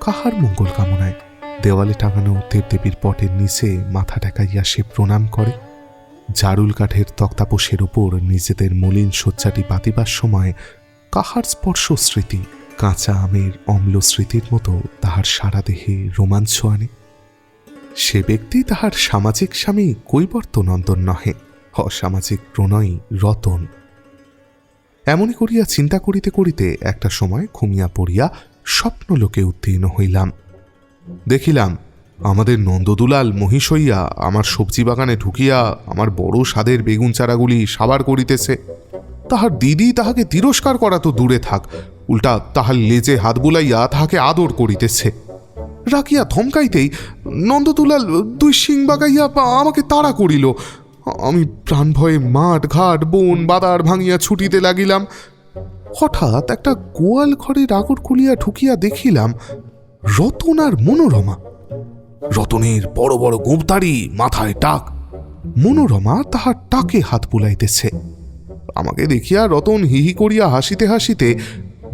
কাহার মঙ্গল কামনায় দেওয়ালে টাঙানো দেবদেবীর পটের নিচে মাথা ঠেকাইয়া সে প্রণাম করে। জারুল কাঠের তক্তাপোষের উপর নিজেদের মলিন শয্যাটি পাতিবার সময় কাহার স্পর্শ স্মৃতি কাঁচা আমের অম্ল স্মৃতির মতো তাহার সারা দেহে রোমাঞ্চ আনে। সে ব্যক্তি তাহার সামাজিক স্বামী কৈবর্তনন্দন নহে, অসামাজিক প্রণয়ী রতন। এমনি করিয়া চিন্তা করিতে করিতে একটা সময় ঘুমিয়া পড়িয়া স্বপ্নলোকে উত্তীর্ণ হইলাম। দেখিলাম আমাদের নন্দদুলাল মহিষ হইয়া আমার সবজি বাগানে ঢুকিয়া আমার বড় স্বাদের বেগুন চারাগুলি সাবার করিতেছে। তাহার দিদি তাহাকে তিরস্কার করা তো দূরে থাক, উল্টা তাহার লেজে হাত বুলাইয়া তাহাকে আদর করিতেছে। রাখিয়া ধমকাইতেই নন্দদুলাল দুই শিং বাগাইয়া আমাকে তাড়া করিল। আমি প্রাণ ভয়ে মাঠ ঘাট বন বাদার ভাঙিয়া ছুটিতে লাগিলাম। হঠাৎ একটা গোয়াল ঘরের আগর খুলিয়া ঢুকিয়া দেখিলাম রতন আর মনোরমা। রতনের বড় বড় গোঁপদাড়ি, মাথায় টাক। মনোরমা তাহার টাকে হাত বুলাইতেছে। আমাকে দেখিয়া রতন হিহি করিয়া হাসিতে হাসিতে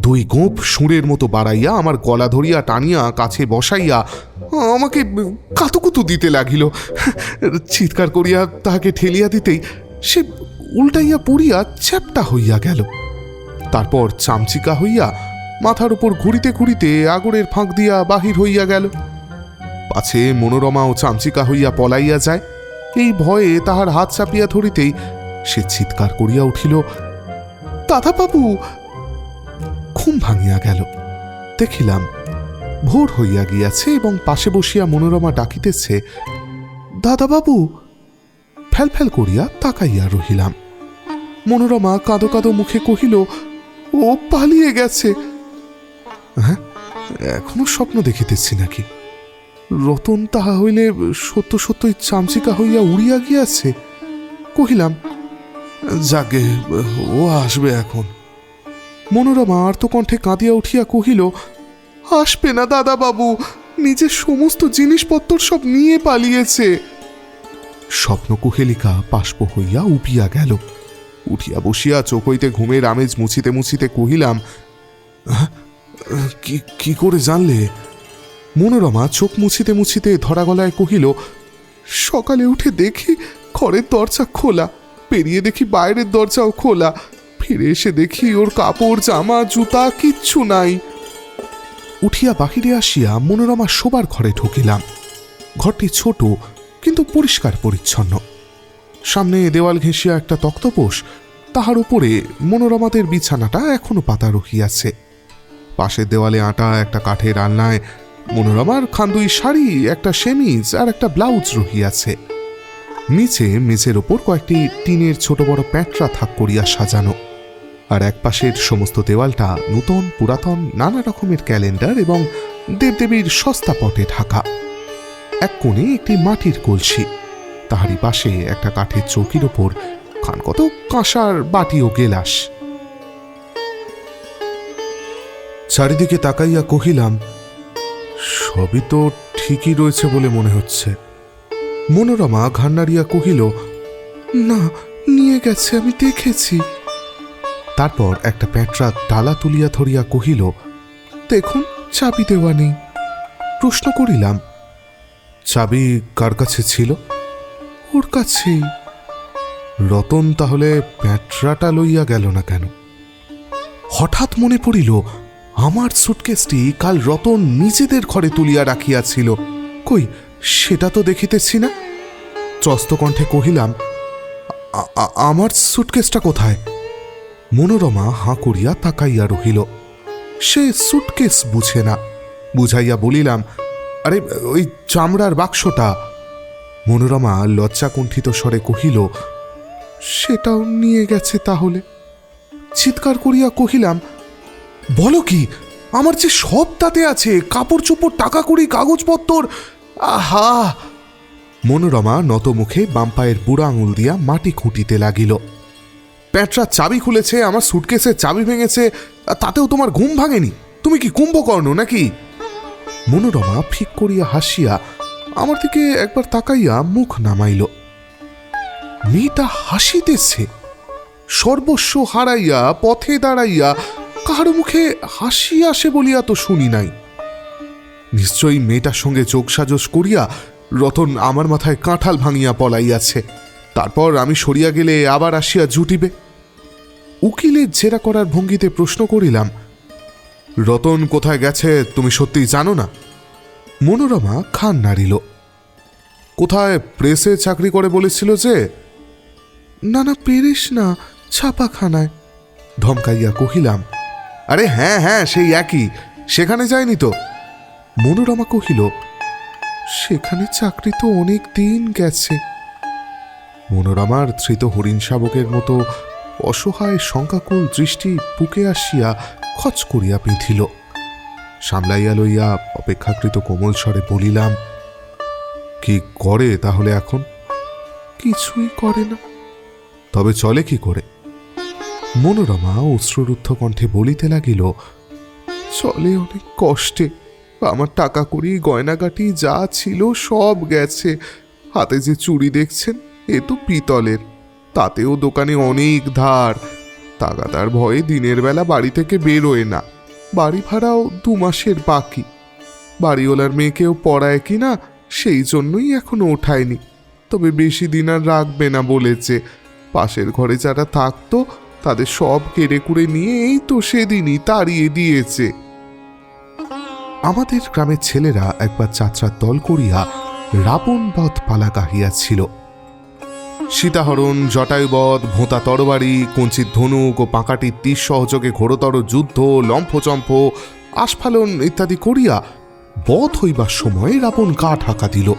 দুই গোঁপ সুরের মতো বাড়াইয়া আমার গলা ধরিয়া টানিয়া কাছে বসাইয়া আমাকে কাতুকুতু দিতে লাগিল। চিৎকার করিয়া তাহাকে ঠেলিয়া দিতেই সে উল্টাইয়া পড়িয়া চ্যাপ্টা হইয়া গেল। তারপর চামচিকা হইয়া মাথার উপর ঘুরিতে ঘুরিতে আগরের ফাঁক দিয়া বাহির হইয়া গেল। পাছে মনোরমাও চামচিকা হইয়া পলাইয়া যায়। এই ভয়ে তাহার হাত চাপিয়া ধরিতেই সে চিৎকার করিয়া উঠিল, দাদা বাবু! ঘুম ভাঙিয়া গেল। দেখিলাম ভোর হইয়া গিয়াছে এবং পাশে বসিয়া মনোরমা ডাকিতেছে, দাদা বাবু! ফেল ফেল করিয়া তাকাইয়া রহিলাম। মনোরমা কাঁদো কাঁদো মুখে কহিল, ও পালিয়ে গেছে। হ্যাঁ, এখনো স্বপ্ন দেখিতেছি নাকি? রতন তাহা হইলে সত্য সত্যই চামচিকা হইয়া উড়িয়া গিয়াছে। কহিলাম, যাকে ও আসবে এখন। মনোরমা আর্তকণ্ঠে কাঁদিয়া উঠিয়া কহিল, আসবে না দাদা বাবু, নিজের সমস্ত জিনিসপত্র সব নিয়ে পালিয়েছে। স্বপ্ন কুহেলিকা বাষ্প হইয়া উপিয়া গেল। উঠিয়া বসিয়া চোখ হইতে ঘুমের আমেজ মুছিতে মুছিতে কহিলাম, কি করে জানলে? মনোরমা চোখ মুছিতে মুছিতে ধরা গলায় কহিল, সকালে উঠে দেখি ঘরের দরজা খোলা, পেরিয়ে দেখি বাইরের দরজাও খোলা, ফিরে এসে দেখি ওর কাপড় জামা জুতা কিচ্ছু নাই। উঠিয়া বাহিরে আসিয়া মনোরমা শোবার ঘরে ঢুকিলাম। ঘরটি ছোট কিন্তু পরিষ্কার পরিচ্ছন্ন। সামনে দেওয়াল ঘেঁষিয়া একটা তক্তপোষ, তাহার উপরে মনোরমাদের বিছানাটা এখনো পাতা রহিয়াছে। পাশের দেওয়ালে আঁটা একটা কাঠের আলনায় মনোরমার খান্দুই শাড়ি, একটা সেমিজ আর একটা ব্লাউজ রহিয়াছে। নিচে মেঝের ওপর কয়েকটি টিনের ছোট বড় প্যাঁটরা থাক করিয়া সাজানো, আর এক পাশের সমস্ত দেওয়ালটা নূতন পুরাতন নানা রকমের ক্যালেন্ডার এবং দেবদেবীর সস্তা পটে ঢাকা। এক কোণে একটি মাটির কলসি, তাহারই পাশে একটা কাঠের চৌকির ওপর খানকত কাঁসার বাটি ও গেলাস। চারিদিকে তাকাইয়া কহিলাম, সবই তো ঠিকই রয়েছে বলে মনে হচ্ছে। মনোরমা ঘাড় নাড়িয়া কহিল, না, নিয়ে গেছে, আমি দেখেছি। তারপর একটা প্যাঁটরা ডালা তুলিয়া ধরিয়া কহিল, দেখুন, চাবি দেওয়া নেই। প্রশ্ন করিলাম, চাবি কার কাছে ছিল? ওর কাছেই। রতন তাহলে প্যাঁটরাটা লইয়া গেল না কেন? হঠাৎ মনে পড়িল, আমার সুটকেসটি কাল রতন নিজেদের ঘরে তুলিয়া রাখিয়াছিল। কই, সেটা তো দেখিতেছি না। ত্রস্ত কণ্ঠে কহিলাম, আমার সুটকেসটা কোথায়? মনোরমা হাঁ করিয়া তাকাইয়া রহিল। সে সুটকেস বুঝে না। বুঝাইয়া বলিলাম, আরে ওই চামড়ার বাক্সটা। মনোরমা লজ্জাকুণ্ঠিত স্বরে কহিল, সেটাও নিয়ে গেছে তাহলে। চিৎকার করিয়া কহিলাম, বলো কি? আমার যে সব তাতে আছে, কাপড় চোপড়, টাকা কড়ি, কাগজপত্তর। আহা! মনোরমা নত মুখে বাম পায়ের বুড়া আঙুল দিয়া মাটি খুঁটিতে লাগিল। প্যাঁটরা চাবি খুলেছে, আমার সুটকেসের চাবি ভেঙেছে, তাতেও তোমার ঘুম ভাঙেনি? তুমি কি কুম্ভকর্ণ নাকি? মনোরমা ফিক করিয়া হাসিয়া আমার দিকে একবার তাকাইয়া মুখ নামাইল। মেয়েটা হাসিতেছে। সর্বস্ব হারাইয়া পথে দাঁড়াইয়া কাহার মুখে হাসি আসে বলিয়া তো শুনি নাই। নিশ্চয়ই মেয়েটার সঙ্গে যোগসাজস করিয়া রতন আমার মাথায় কাঁঠাল ভাঙিয়া পলাইয়াছে। তারপর আমি সরিয়া গেলে আবার আসিয়া জুটিবে। উকিলের জেরা করার ভঙ্গিতে প্রশ্ন করিলাম, রতন কোথায় গেছে তুমি সত্যিই জানো না? মনোরমা খান নাড়িল। কোথায় প্রেসে চাকরি করে বলেছিল যে? না না, পেরেস না, ছাপাখানায়। ধমকাইয়া কহিলাম, আরে হ্যাঁ হ্যাঁ, সেই একই, সেখানে যায়নি তো? মনোরমা কহিল, সেখানে চাকরি তো অনেক দিন গেছে। মনোরমার ধৃত হরিণ শাবকের মতো অসহায় শঙ্কাকুল দৃষ্টি বুকে আসিয়া খচ করিয়া বিঁধিল। সামলাইয়া লইয়া অপেক্ষাকৃত কোমল স্বরে বলিলাম, কি করে তাহলে এখন? কিছুই করে না। তবে চলে কি করে? মনোরমা অশ্রুরুদ্ধ কণ্ঠে বলিতে লাগিল, চলে অনেক কষ্টে। আমার টাকা কড়ি গয়নাগাটি যা ছিল সব গেছে। হাতে যে চুড়ি দেখছেন এ তো পিতলের, তাতেও দোকানে অনেক ধার। তাগাদার ভয়ে দিনের বেলা বাড়ি থেকে বেরোয় না। বাড়ি ভাড়াও 2 মাসের বাকি। বাড়িওয়ালার মেয়েকেও পড়ায় কিনা সেই জন্যই এখনো ওঠায়নি। তবে বেশি দিন আর রাখবে না বলেছে। পাশের ঘরে যারা থাকতো তাদের সব কেড়ে কুড়ে নিয়ে এই তো সেদিনই তাড়িয়ে দিয়েছে। আমাদের গ্রামের ছেলেরা একবার যাত্রার দল করিয়া রাবণবধ পালা গাহিয়াছিল। সীতাহরণ, জটায়ুবধ, ভোঁতা তরবারি, কঞ্চিত ধনুক ও পাকাটির তীর সহযোগে ঘোরতর যুদ্ধ, লম্ফচম্ফ, আস্ফালন ইত্যাদি করিয়া বধ হইবার সময় রাবণ গা ঢাকা দিল।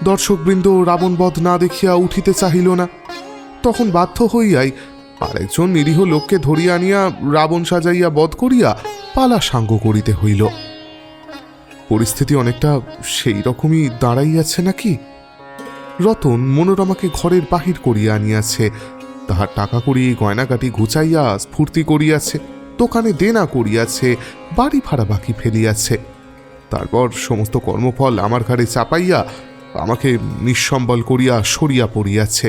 দর্শকবৃন্দ রাবণবধ না দেখিয়া উঠিতে চাহিল না। তখন বাধ্য হইয়াই আরেকজন নিরীহ লোককে ধরিয়া আনিয়া রাবণ সাজাইয়া বধ করিয়া পালা সাঙ্গ করিতে হইল। পরিস্থিতি অনেকটা সেই রকমই দাঁড়াইয়াছে নাকি? রতন মনোরমাকে ঘরের বাহির করিয়া আনিয়াছে। তাহার টাকা করি গয়নাগাটি ঘুচাইয়া স্ফূর্তি করিয়াছে, দোকানে দেনা করিয়াছে, বাড়ি ভাড়া বাকি ফেলিয়াছে। তারপর সমস্ত কর্মফল আমার ঘাড়ে চাপাইয়া আমাকে নিঃসম্বল করিয়া সরিয়া পড়িয়াছে।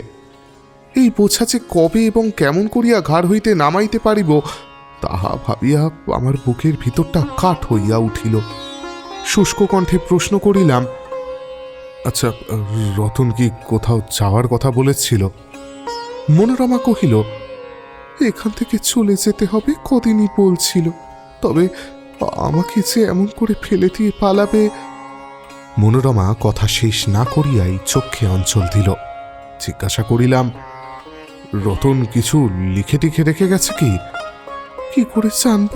এই বোঝা যে কবে এবং কেমন করিয়া ঘাড় হইতে নামাইতে পারিব তাহা ভাবিয়া আমার বুকের ভিতরটা কাঠ হইয়া উঠিল। শুষ্ক কণ্ঠে প্রশ্ন করিলাম, আচ্ছা, রতন কি কোথাও যাওয়ার কথা বলেছিল? মনোরমা কহিল, এখান থেকে চলে যেতে হবে কদিনই বলছিল। তবে আমাকে যে এমন করে ফেলে দিয়ে পালাবে। মনোরমা কথা শেষ না করিয়াই চক্ষে অঞ্চল দিল। জিজ্ঞাসা করিলাম, রতন কিছু লিখে টিখে রেখে গেছে কি? কি করে জানব?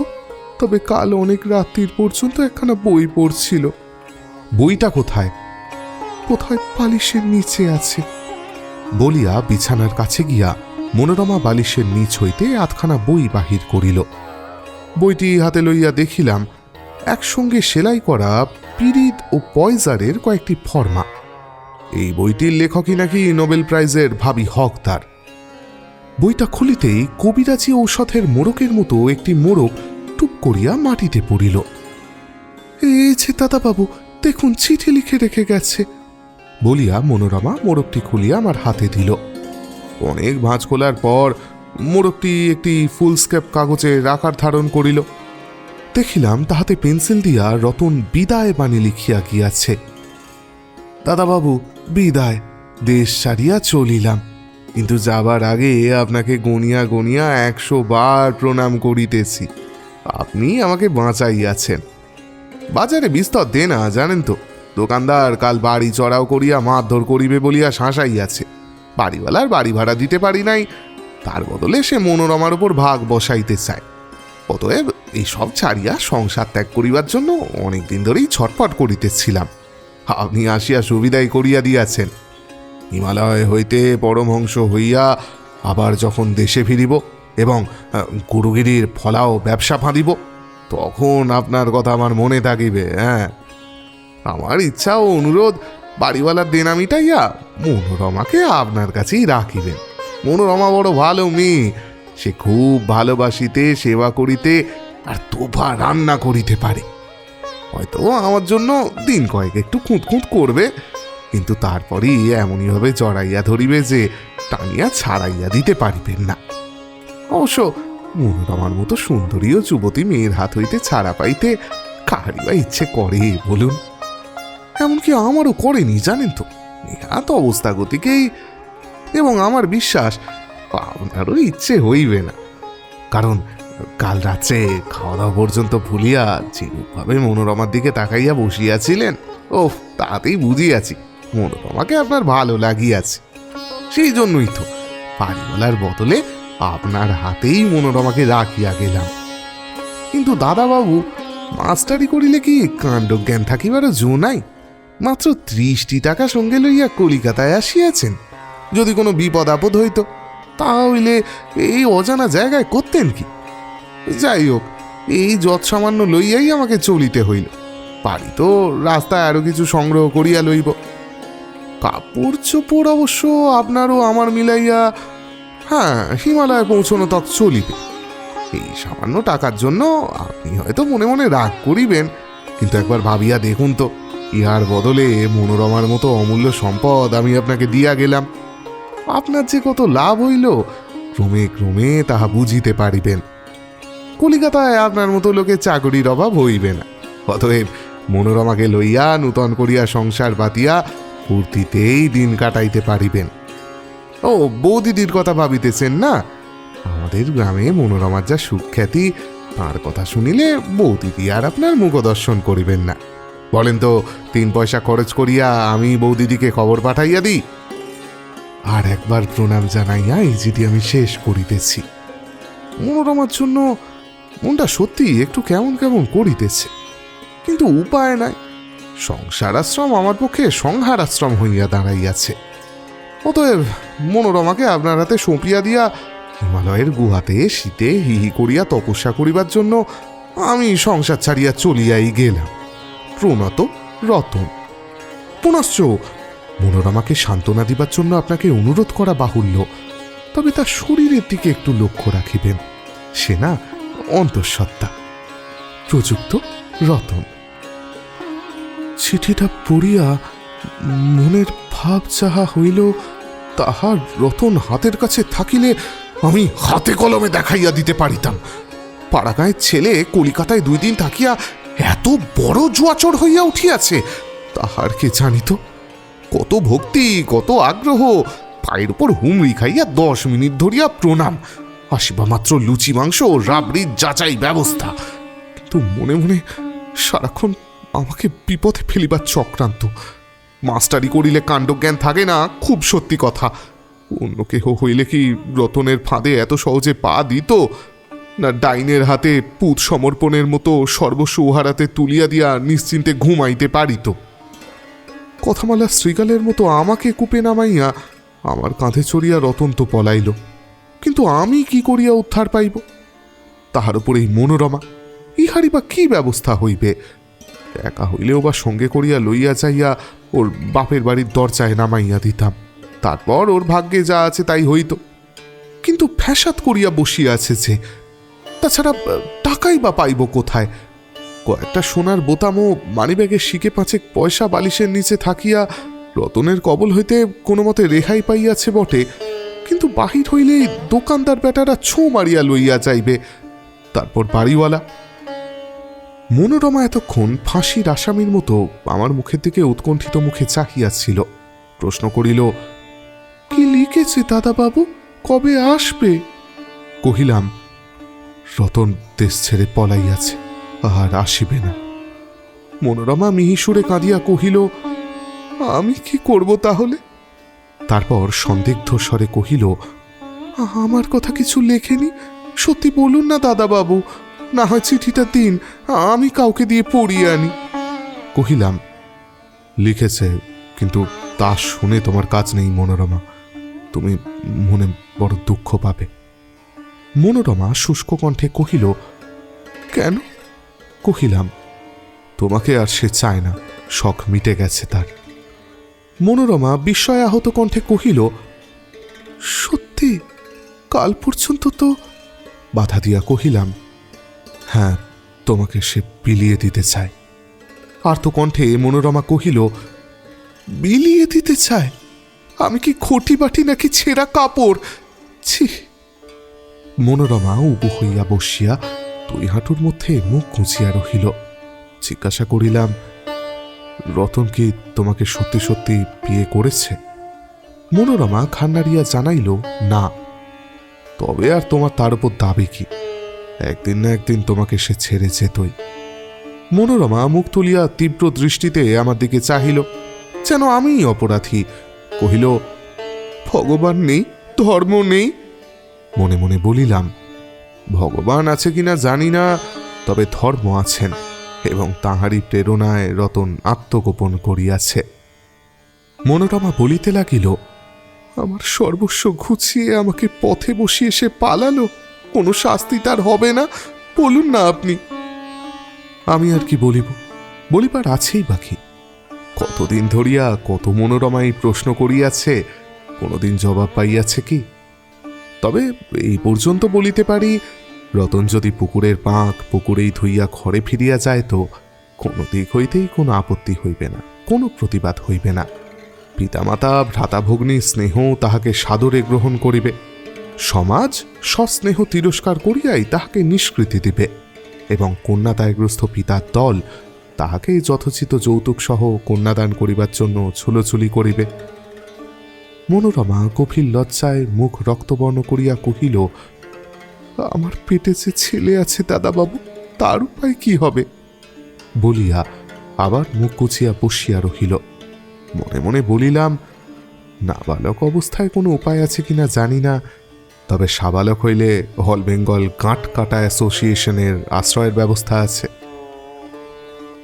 তবে কাল অনেক রাত্রির পর্যন্ত একখানা বই পড়ছিল। বইটা কোথায়? কোথায় বালিশের নিচে আছে বলিয়া বিছানার কাছে গিয়া মনোরমা বালিশের নিচ হইতে 8খানা বই বাহির করিল। বইটি হাতে লইয়া দেখিলাম একসঙ্গে সেলাই করা পিরিত ও পয়জারের কয়েকটি ফর্মা। এই বইটির লেখকই নাকি নোবেল প্রাইজের ভাবি হকদার। বইটা খুলিতেই কবিরাজি ঔষধের মোড়কের মতো একটি মোড়ক টুপ করিয়া মাটিতে পড়িল। এই যে দাদাবাবু, দেখুন চিঠি লিখে রেখে গেছে বলিয়া মনোরমা মোড়কটি খুলিয়া আমার হাতে দিল। অনেক ভাঁজ খোলার পর মোড়কটি একটি ফুলস্কেপ কাগজে আকার ধারণ করিল। দেখিলাম তাহাতে পেন্সিল দিয়া রতন বিদায় বাণী লিখিয়া গিয়াছে। দাদাবাবু, বিদায়। দেশ ছাড়িয়া চলিলাম, কিন্তু যাবার আগে আপনাকে গনিয়া গনিয়া 100 বার প্রণাম করিতেছি। আপনি আমাকে বাঁচাইয়াছেন। বাজারে বিস্তর দেনা জানেন তো। দোকানদার কাল বাড়ি চড়াও করিয়া মারধর করিবে বলিয়া শাঁসাইয়াছে। বাড়িওয়ালার বাড়ি ভাড়া দিতে পারি নাই, তার বদলে সে মনোরমার উপর ভাগ বসাইতে চায়। অতএব এইসব ছাড়িয়া সংসার ত্যাগ করিবার জন্য অনেকদিন ধরেই ছটফট করিতেছিলাম। আপনি আসিয়া সুবিধাই করিয়া দিয়াছেন। হিমালয় হইতে পরমহংস হইয়া আবার যখন দেশে ফিরিব এবং গুরুগিরির ফলাও ব্যবসা ফাঁদিব, তখন আপনার কথা আমার মনে থাকিবে। হ্যাঁ, আমার ইচ্ছা ও অনুরোধ বাড়িওয়ালার দেনা মিটাইয়া মনোরমাকে আপনার কাছেই রাখিবেন। মনোরমা বড় ভালো মেয়ে, সে খুব ভালোবাসিতে, সেবা করিতে আর তোফা রান্না করিতে পারে। হয়তো আমার জন্য দিন কয়েক একটু খুঁতখুঁত করবে, কিন্তু তারপরেই এমনইভাবে জড়াইয়া ধরিবে যে টানিয়া ছাড়াইয়া দিতে পারিবেন না। অবশ্য মনোরমার মতো সুন্দরী ও যুবতী মেয়ের হাত হইতে ছাড়া পাইতে কাহারই বা ইচ্ছে করে বলুন? এমনকি আমারও করেনি জানেন তো। নেহাত অবস্থা গতিকেই, এবং আমার বিশ্বাস আপনারও ইচ্ছে হইবে না। কারণ কাল রাত্রে খাওয়া দাওয়া পর্যন্ত ভুলিয়া যেরূপভাবে মনোরমার দিকে তাকাইয়া বসিয়াছিলেন, ওহ, তাতেই বুঝিয়াছি মনোরমাকে আপনার ভালো লাগিয়াছে। সেই জন্যই তো বাড়িওয়ালার বদলে আপনার হাতেই মনোরমাকে রাখিয়া গেলাম। কিন্তু দাদাবাবু, মাস্টারি করিলে কি কাণ্ডজ্ঞান থাকিবারও জো নাই? মাত্র 30টি টাকা সঙ্গে লইয়া কলিকাতায় আসিয়াছেন। যদি কোনো বিপদ আপদ হইত তাহলে এই অজানা জায়গায় করতেন কি? যাই হোক, এই যৎ সামান্য লইয়াই আমাকে চলিতে হইল। পারি তো রাস্তায় আরো কিছু সংগ্রহ করিয়া লইব। কাপড় চোপড় অবশ্য আপনারও আমার মিলাইয়া, হ্যাঁ, হিমালয়ে পৌঁছানো তক চলিবে। এই সামান্য টাকার জন্য আপনি হয়তো মনে মনে রাগ করিবেন, কিন্তু একবার ভাবিয়া দেখুন তো, ইহার বদলে মনোরমার মতো অমূল্য সম্পদ আমি আপনাকে দিয়া গেলাম। আপনার যে কত লাভ হইল ক্রমে ক্রমে তাহা বুঝিতে পারিবেন। কলিকাতায় আপনার মতো লোকের চাকরির অভাব হইবে না। অতএব মনোরমাকে লইয়া নূতন করিয়া সংসার পাতিয়া ফুর্তিতেই দিন কাটাইতে পারিবেন। ও, বৌদিদির কথা ভাবিতেছেন না? আমাদের গ্রামে মনোরমার যা সুখ্যাতি, তার কথা শুনিলে বৌদিদি আর আপনার মুখদর্শন করিবেন না। বলেন তো, 3 পয়সা খরচ করিয়া আমি বৌদিদিকে খবর পাঠাইয়া দিই। আর একবার প্রণাম জানাইয়া এই চিঠি আমি শেষ করিতেছি। মনোরমার জন্য মনটা সত্যি একটু কেমন কেমন করিতেছে, কিন্তু উপায় নাই। সংসার আশ্রম আমার পক্ষে সংহার আশ্রম হইয়া দাঁড়াইয়াছে। অতএব মনোরমাকে আপনার হাতে সঁপিয়া দিয়া হিমালয়ের গুহাতে শীতে হিহি করিয়া তপস্যা করিবার জন্য আমি সংসার ছাড়িয়া চলিয়াই গেলাম। প্রণত, রতন। পুনশ্চ মনোরমাকে সান্ত্বনা দিবার জন্য আপনাকে অনুরোধ করা বাহুল্য, তবে তার শরীরের দিকে একটু লক্ষ্য রাখিবেন। সে না অন্তঃসত্ত্বা। প্রযুক্ত, রতন। চিঠিটা পড়িয়া মনের ভাব যাহা হইল তাহার রতন হাতের কাছে থাকিলে আমি হাতে কলমে দেখাইয়া দিতে পারিতাম। পাড়াগাঁয়ের ছেলে কলিকাতায় 2 দিন থাকিয়া এত বড় জুয়াচর হইয়া উঠিয়াছে, তাহার কে জানিত? কত ভক্তি, কত আগ্রহ! পায়ের উপর হুমড়ি খাইয়া 10 মিনিট ধরিয়া প্রণাম, আসিবা মাত্র লুচি মাংস ও রাবড়ির যাচাই ব্যবস্থা। কিন্তু মনে মনে সারাক্ষণ আমাকে বিপদে ফেলিবার চক্রান্ত। মাস্টারি করিলে কাণ্ডজ্ঞান থাকে না, খুব সত্যি কথা। অন্য কেহ হইলে কি রতনের ফাঁদে এত সহজে পা দিত? না ডাইনের হাতে পুত সমর্পণের মতো সর্বস্ব উহারাতে তুলিয়া দিয়া নিশ্চিন্তে ঘুমাইতে পারিত? কথামালা শ্রীকালের মতো আমাকে কূপে নামাইয়া আমার কাঁধে চড়িয়া রতন তো পলাইল, কিন্তু আমি কি করিয়া উদ্ধার পাইব? তাহার উপর এই মনোরমা, ইহারই বা কি ব্যবস্থা হইবে? একা হইলেও বা সঙ্গে করিয়া লইয়া যাইয়া ওর বাপের বাড়ির দরজায় নামাইয়া দিতাম, তারপর ওর ভাগ্যে যা আছে তাই হইত। কিন্তু ফ্যাসাদ করিয়া বসিয়া আছে যে, তাছাড়া টাকাই বা পাইব কোথায়? কয়েকটা সোনার বোতামও মানিব্যাগে শিকে 5 পয়সা বালিশের নিচে থাকিয়া রতনের কবল হইতে কোনো মতে রেহাই পাইয়াছে বটে, কিন্তু বাহির হইলেই দোকানদার বেটারা ছোঁ মারিয়া লইয়া যাইবে, তারপর বাড়িওয়ালা। মনোরমা এতক্ষণ ফাঁসির আসামির মতো আমার মুখের দিকে উৎকণ্ঠিত মুখে চাহিয়াছিল। প্রশ্ন করিল, কি লিখেছে দাদাবাবু? কবে আসবে? কহিলাম, রতন দেশ ছেড়ে পলাইয়াছে, আর আসিবে না। মনোরমা মিহিসুরে কাঁদিয়া কহিল, আমি কি করব তাহলে? তারপর সন্দিগ্ধ স্বরে কহিল, আমার কথা কিছু লেখেনি? সত্যি বলুন না দাদাবাবু, না হয় চিঠিটা দিন, আমি কাউকে দিয়ে পড়িয়ে আনি। কহিলাম, লিখেছে, কিন্তু তা শুনে তোমার কাজ নেই মনোরমা, তুমি মনে বড় দুঃখ পাবে। মনোরমা শুষ্ক কণ্ঠে কহিল, কেন? কহিলাম, তোমাকে আর সে চায় না, শখ মিটে গেছে তার। মনোরমা বিস্ময় আহত কণ্ঠে কহিল, সত্যি? কাল পর্যন্ত তো। বাধা দিয়া কহিলাম, হ্যাঁ, তোমাকে সে বিলিয়ে দিতে চায়। আর্ত কণ্ঠে মনোরমা কহিল, বিলিয়ে দিতে চায়? আমি কি খটি বাটি নাকি ছেঁড়া কাপড়? ছি! মনোরমা উবু হইয়া বসিয়া 2 হাঁটুর মধ্যে মুখ গুঁজিয়া রহিল। জিজ্ঞাসা করিলাম, রতন কি তোমাকে সত্যি সত্যি বিয়ে করেছে? মনোরমা ঘাড় নাড়িয়া জানাইল, না। তবে আর তোমার তার উপর দাবি কি? একদিন না একদিন তোমাকে সে ছেড়ে যেতই। মনোরমা মুখ তুলিয়া তীব্র দৃষ্টিতে আমার দিকে চাহিল, যেন আমিই অপরাধী। কহিল, ভগবান নেই, ধর্ম নেই। মনে মনে বলিলাম, ভগবান আছে কিনা জানি না, তবে ধর্ম আছেন। এবং তাহারই প্রেরণায় রতন আত্মগোপন করিয়াছে। মনোরমা বলিতে লাগিল, আমার সর্বস্ব ঘুচিয়ে আমাকে পথে বসিয়ে সে পালালো, কোনো শাস্তি তার হবে না? বলুন না আপনি। আমি আর কি বলিব, বলিবার আছেই বাকি। কতদিন ধরিয়া কত মনোরমা এই প্রশ্ন করিয়াছে, কোনোদিন জবাব পাইয়াছে কি? তবে এই পর্যন্ত বলিতে পারি, রতন যদি পুকুরের পাঁক পুকুরেই ধুইয়া ঘরে ফিরিয়া যায় তো কোনো দিক হইতেই কোনো আপত্তি হইবে না, কোনো প্রতিবাদ হইবে না। পিতামাতা ভ্রাতাভগ্নী স্নেহ তাহাকে সাদরে গ্রহণ করিবে, সমাজ সস্নেহ তিরস্কার করিয়াই তাহাকে নিষ্কৃতি দিবে, এবং কন্যাদায়গ্রস্ত পিতার দল তাহাকেই যথোচিত যৌতুক সহ কন্যাদান করিবার জন্য ছুলোছুলি করিবে। মনোরমা গভীর লজ্জায় মুখ রক্তবর্ণ করিয়া কহিল, আমার পেটে যে ছেলে আছে দাদাবাবু, তার উপায় কি হবে? বলিয়া আবার মুখ গুছিয়া বসিয়া রহিল। মনে মনে বলিলাম, নাবালক অবস্থায় কোনো উপায় আছে কিনা জানি না, তবে সাবালক হইলে হল বেঙ্গল গাঁট কাটা অ্যাসোসিয়েশনের আশ্রয়ের ব্যবস্থা আছে।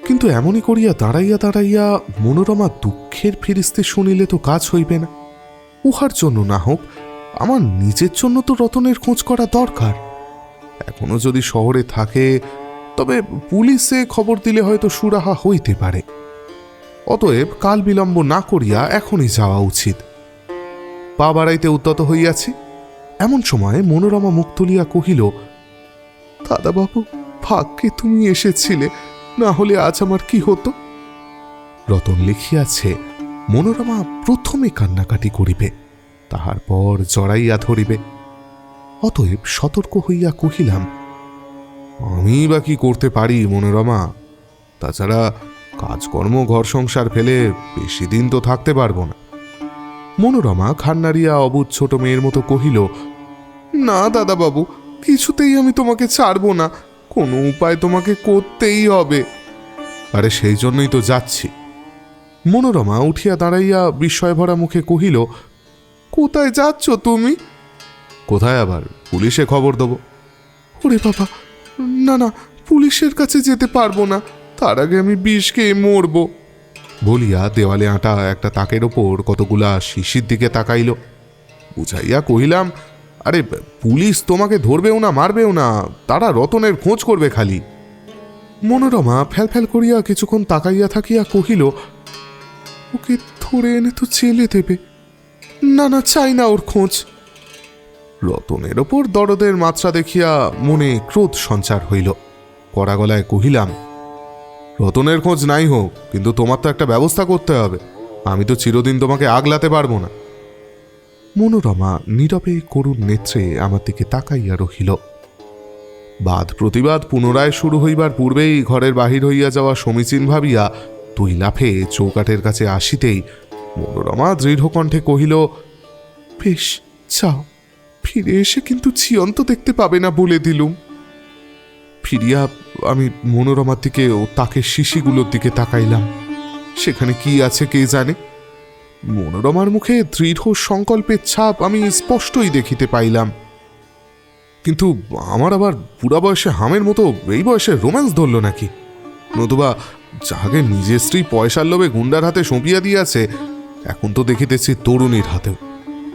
কিন্তু এমনই করিয়া দাঁড়াইয়া দাঁড়াইয়া মনোরমা দুঃখের ফিরিস্তে শুনিলে তো কাজ হইবে না। উহার জন্য না হোক, আমার নিজের জন্য তো রতনের খোঁজ করা দরকার। এখনো যদি শহরে থাকে, তবে পুলিশে খবর দিলে হয়তো সুরাহা হইতে পারে। অতএব কাল বিলম্ব না করিয়া এখনই যাওয়া উচিত। পা বাড়াইতে উদ্যত হইয়াছি, এমন সময় মনোরমা মুখ তুলিয়া কহিল, দাদাবাবু, ভাগ্যে তুমি এসেছিলে, না হলে আজ আমার কি হতো? রতন লিখিয়াছে, মনোরমা প্রথমে কান্নাকাটি করিবে, তাহার পর জড়াইয়া ধরিবে। অতএব সতর্ক হইয়া কহিলাম, আমি বা কি করতে পারি মনোরমা? তাছাড়া কাজকর্ম ঘর সংসার ফেলে বেশি দিন তো থাকতে পারবো না। মনোরমা ঘাড় নাড়িয়া অবুঝ ছোট মেয়ের মতো কহিল, না দাদাবাবু, কিছুতেই আমি তোমাকে ছাড়ব না, কোনো উপায় তোমাকে করতেই হবে। আরে সেই জন্যই তো যাচ্ছি। মনোরমা উঠিয়া দাঁড়াইয়া বিস্ময় ভরা মুখে কহিল, কোথায় যাচ্ছ তুমি? কোথায় আবার, পুলিশে খবর দেব। ওরে বাবা, না না, পুলিশের কাছে যেতে পারবো না, তার আগে আমি বিষ খেয়ে মরব। বলিয়া দেওয়ালে আঁটা একটা তাকের ওপর কতগুলা শিশির দিকে তাকাইল। বুঝাইয়া কহিলাম, আরে পুলিশ তোমাকে ধরবেও না, মারবেও না, তারা রতনের খোঁজ করবে খালি। মনোরমা ফ্যাল করিয়া কিছুক্ষণ তাকাইয়া থাকিয়া কহিল, ওকে ধরে এনে তো জেলে দেবে, না না, চাই না ওর খোঁজ। রতনের ওপর দরদের মাত্রা দেখিয়া মনে ক্রোধ সঞ্চার হইল। কড়া গলায় কহিলাম, রতনের খোঁজ নাই হোক, কিন্তু তোমার তো একটা ব্যবস্থা করতে হবে, আমি তো চিরদিন তোমাকে আগলাতে পারবো না। মনোরমা নীরবে করুণ নেত্রে আমার দিকে তাকাইয়া রহিল। বাদ প্রতিবাদ পুনরায় শুরু হইবার পূর্বেই ঘরের বাহির হইয়া যাওয়া সমীচীন ভাবিয়া দুই লাফে চৌকাঠের কাছে আসিতেই মনোরমা দৃঢ় কণ্ঠে কহিল, বেশ, যাও, ফিরে এসে কিন্তু চিয়ন্ত দেখতে পাবে না বলে দিলুম। ফিরিয়া আমি মনোরমার দিকে ও তাকে শিশিগুলোর দিকে তাকাইলাম। সেখানে কি আছে কে জানে। মনোরমার মুখে দৃঢ় সংকল্পের ছাপ আমি স্পষ্টই দেখিতে পাইলাম। কিন্তু আমার আবার বুড়া বয়সে হামের মতো এই বয়সে রোম্যান্স ধরল নাকি? নতুবা যাহাকে নিজের স্ত্রী পয়সার লোভে গুন্ডার হাতে সঁপিয়া দিয়াছে, এখন তো দেখিতেছি তরুণীর হাতেও।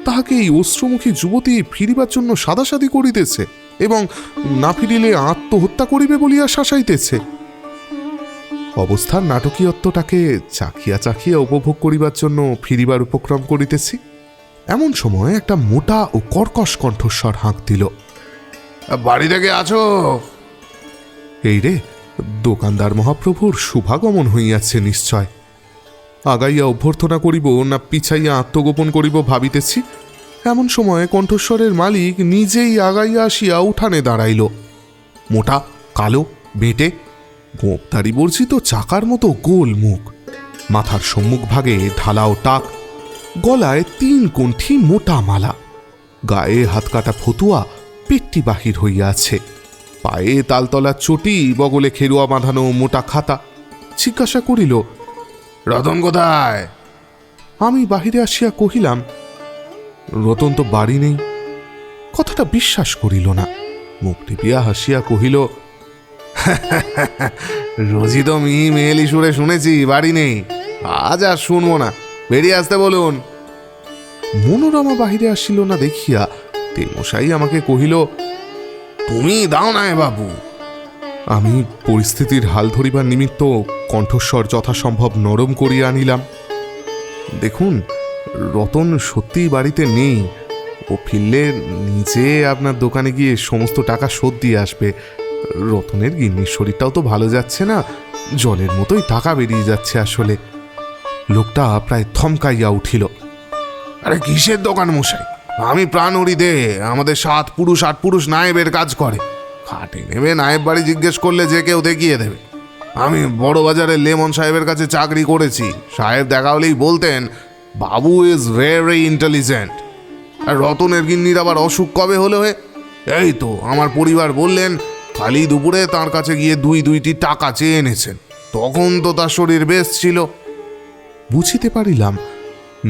তাহাকে এই অশ্রুমুখী যুবতী ফিরিবার জন্য সাদাসাদি করিতেছে এবং না ফিরিলে আত্মহত্যা করিবে বলিয়া শাসাইতেছে। অবস্থার নাটকীয়ত্বটাকে চাখিয়া চাখিয়া উপভোগ করিবার জন্য ফিরিবার উপক্রম করিতেছি। এমন সময় একটা মোটা ও কর্কশ কণ্ঠস্বর হাঁক দিল, বাড়ি থেকে আছো? এই রে, দোকানদার মহাপ্রভুর শুভাগমন হইয়াছে নিশ্চয়। আগাইয়া অভ্যর্থনা করিব না পিছাইয়া আত্মগোপন করিব ভাবিতেছি। এমন সময় কণ্ঠস্বরের মালিক নিজেই আগাইয়া আসিয়া উঠানে দাঁড়াইল। মোটা, কালো, বেঁটে, গোঁপদারি বর্জিত চাকার মতো গোল মুখ, মাথার সম্মুখ ভাগে ঢালাও টাক, গলায় 3 কণ্ঠি মোটা মালা, গায়ে হাতকাটা ফতুয়া পেটটি বাহির হইয়া আছে, পায়ে তালতলা চটি, বগলে খেরুয়া বাঁধানো মোটা খাতা। জিজ্ঞাসা করিল, রতন কোথায়? আমি বাহিরে আসিয়া কহিলাম, রতন তো বাড়ি নেই। কথাটা বিশ্বাস করিল না। মুখ টিপিয়া হাসিয়া কহিল, রোজই তো মেয়েলি সুরে শুনেছি বাড়ি নেই, আজ আর শুনবো না, বেরিয়ে আসতে বলুন। মনোরমা বাহিরে আসিল না দেখিয়া তেমশাই আমাকে কহিল, তুমি দাও না বাবু। আমি পরিস্থিতির হাল ধরিবার নিমিত্ত কণ্ঠস্বর যথাসম্ভব নরম করিয়া আনিলাম। দেখুন, রতন সত্যিই বাড়িতে নেই, ও ফিরলে নিজে আপনার দোকানে গিয়ে সমস্ত টাকা শোধ দিয়ে আসবে। রতনের গিন্নির শরীরটাও তো ভালো যাচ্ছে না, জলের মতোই টাকা বেরিয়ে যাচ্ছে আসলে। লোকটা প্রায় থমকাইয়া উঠিল। আরে কিসের দোকান মশাই, আমি প্রাণহরি দে, আমাদের 7 পুরুষ 8 পুরুষ নায়েবের কাজ করে। খাটে নেবে নায়েব বাড়ি জিজ্ঞেস করলে যে কেউ দেখিয়ে দেবে। আমি বড় বাজারে লেমন সাহেবের কাছে চাকরি করেছি, সাহেব দেখা হলেই বলতেন বাবু ইজ ভেরি ইন্টেলিজেন্ট। আর রতনের গিন্নির আবার অসুখ কবে হলো হে? এই তো আমার পরিবার বললেন খালি দুপুরে তার কাছে গিয়ে 2-2টি টাকা চেয়ে এনেছেন, তখন তো তার শরীর বেশ ছিল। বুঝিতে পারিলাম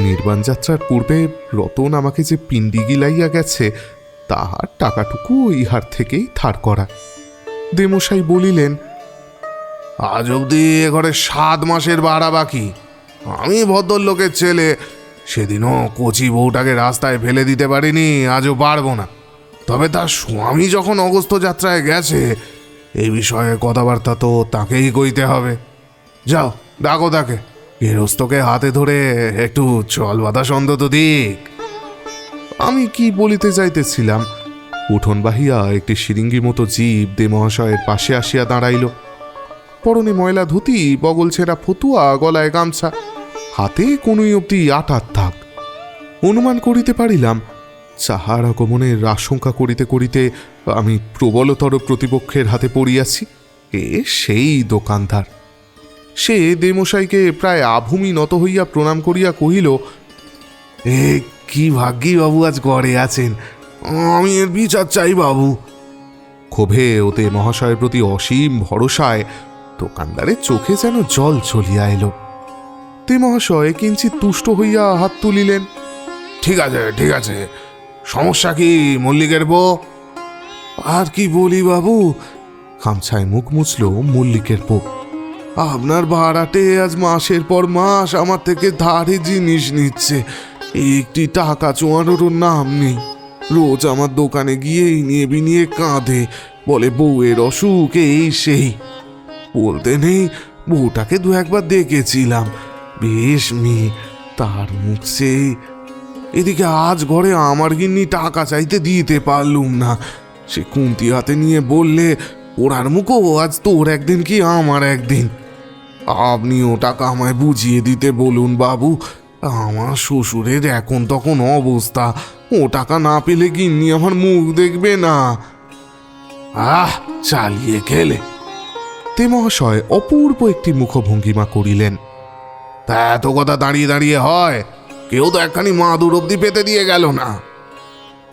নির্বাণ যাত্রার পূর্বে রতন আমাকে যে পিণ্ডি গিলাইয়া গেছে তাহার টাকাটুকু ইহার থেকেই ধার করা। দেমশাই বলিলেন, আজ অবধি এ ঘরে 7 মাসের ভাড়া বাকি। আমি ভদ্রলোকের ছেলে, সেদিনও কচি বউটাকে রাস্তায় ফেলে দিতে পারিনি, আজও পারবো না। তবে তার স্বামী যখন অগস্ত্য যাত্রায় গেছে, এই বিষয়ে কথাবার্তা তো তাকেই কইতে হবে। যাও ডাকো তাকে, গৃহস্থকে হাতে ধরে একটু চল বাতাস অন্তত দিক। আমি কি বলিতে যাইতেছিলাম, উঠোন বাহিয়া একটি শিরিঙ্গি মতো জীব দে মহাশয়ের পাশে আসিয়া দাঁড়াইল। পরনে ময়লা ধুতি, বগল ছেঁড়া ফতুয়া, গলায় গামছা, হাতে কোনই অবধি আটার থাক। অনুমান করিতে পারিলাম যাহার আগমনের আশঙ্কা করিতে করিতে আমি প্রবলতর প্রতিপক্ষের হাতে পড়িয়াছি, এ সেই দোকানদার। সে দেমশাইকে প্রায় আভূমি নত হইয়া প্রণাম করিয়া কহিল, এ কি ভাগ্যি বাবু আজ ঘরে আছেন, আমি এর বিচার চাই বাবু। ক্ষোভে ওতে মহাশয়ের প্রতি অসীম ভরসায় দোকানদারের চোখে যেন জল চলিয়া এলো। তে মহাশয় কিঞ্চিৎ তুষ্ট হইয়া হাত তুলিলেন। ঠিক আছে ঠিক আছে, সমস্যা কি মল্লিকের বউ? আর কি বলি বাবু, খামছায় মুখ মুছল মল্লিকের বউ। আপনার ভাড়াটে আজ মাসের পর মাস আমার থেকে ধারে জিনিস নিচ্ছে, একটি টাকা চোয়ানোরও নাম নেই। রোজ আমার দোকানে গিয়েই নিয়ে বিনিয়ে কাঁদে, বলে বউয়ের অসুখ এই সেই। বলতে নেই বউটাকে 2-1বার দেখেছিলাম, বেশ মেয়ে, তার মুখ সেই। এদিকে আজ ঘরে আমার গিন্নি টাকা চাইতে দিতে পারলুম না, সে কুন্তি হাতে নিয়ে বললে ওরার মুখও আজ তোর একদিন কি আমার একদিন। আপনি ও টাকা আমায় বুঝিয়ে দিতে বলুন বাবু, আমার শ্বশুরের এখন তখন অবস্থা, ও টাকা না পেলে গিন্নি আমার মুখ দেখবে না। চালিয়ে খেলে। তে মহাশয় অপূর্ব একটি মুখভঙ্গিমা করিলেন। তা এত কথা দাঁড়িয়ে দাঁড়িয়ে হয়? কেউ তো একখানি মাদুর অব্দি পেতে দিয়ে গেল না।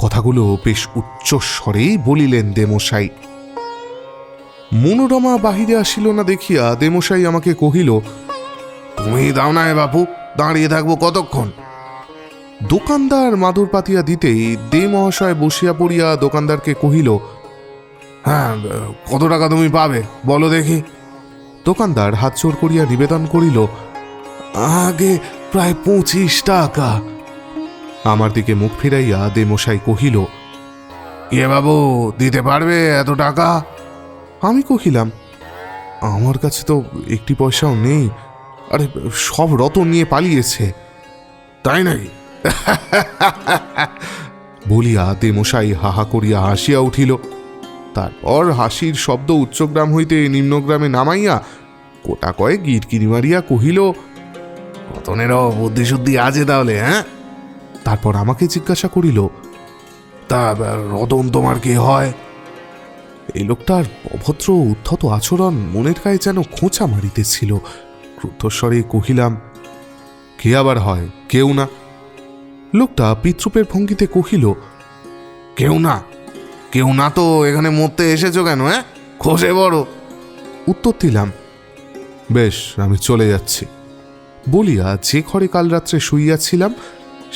কথাগুলো বেশ উচ্চ স্বরেই বলিলেন দেমশাই। মনোরমা বাহিরে আসিল না দেখিয়া দেমশাই আমাকে কহিল, তুমি দাও না বাপু, দাঁড়িয়ে থাকবো কতক্ষণ? দোকানদার মাদুর পাতিয়া দিতেই দে মহাশয় বসিয়া পড়িয়া দোকানদারকে কহিল, হ্যাঁ কত টাকা তুমি পাবে বলো দেখি। দোকানদার হাত জোর করিয়া নিবেদন করিল, আগে প্রায় 25 টাকা। আমার দিকে মুখ ফিরাইয়া দেমশাই কহিল, কে বাবু দিতে পারবে এত টাকা? আমি কহিলাম, আমার কাছে তো একটি পয়সাও নেই, আরে সব রতন নিয়ে পালিয়েছে। তাই নাকি? বলিয়া দেমশাই হাহা করিয়া হাসিয়া উঠিল। তারপর হাসির শব্দ উচ্চগ্রাম হইতে নিম্নগ্রামে নামাইয়া কোটা কয়েক গিরগিরি মারিয়া কহিল, রতনেরও বুদ্ধিশুদ্ধি আছে তাহলে, হ্যাঁ? তারপর আমাকে জিজ্ঞাসা করিল, তা রতন তোমার কে হয়? এই লোকটার অভদ্র উদ্ধত আচরণ মনের গায়ে যেন খোঁচা মারিতেছিল। ক্রুদ্ধস্বরে কহিলাম, কে আবার হয়? কেউ না। লোকটা পিতৃপের ভঙ্গিতে কহিল, কেউ না? কেউ না তো এখানে মরতে এসেছো কেন? হ্যাঁ, খসে বড়। উত্তর দিলাম, বেশ আমি চলে যাচ্ছি। বলিয়া যে ঘরে কাল রাত্রে শুইয়াছিলাম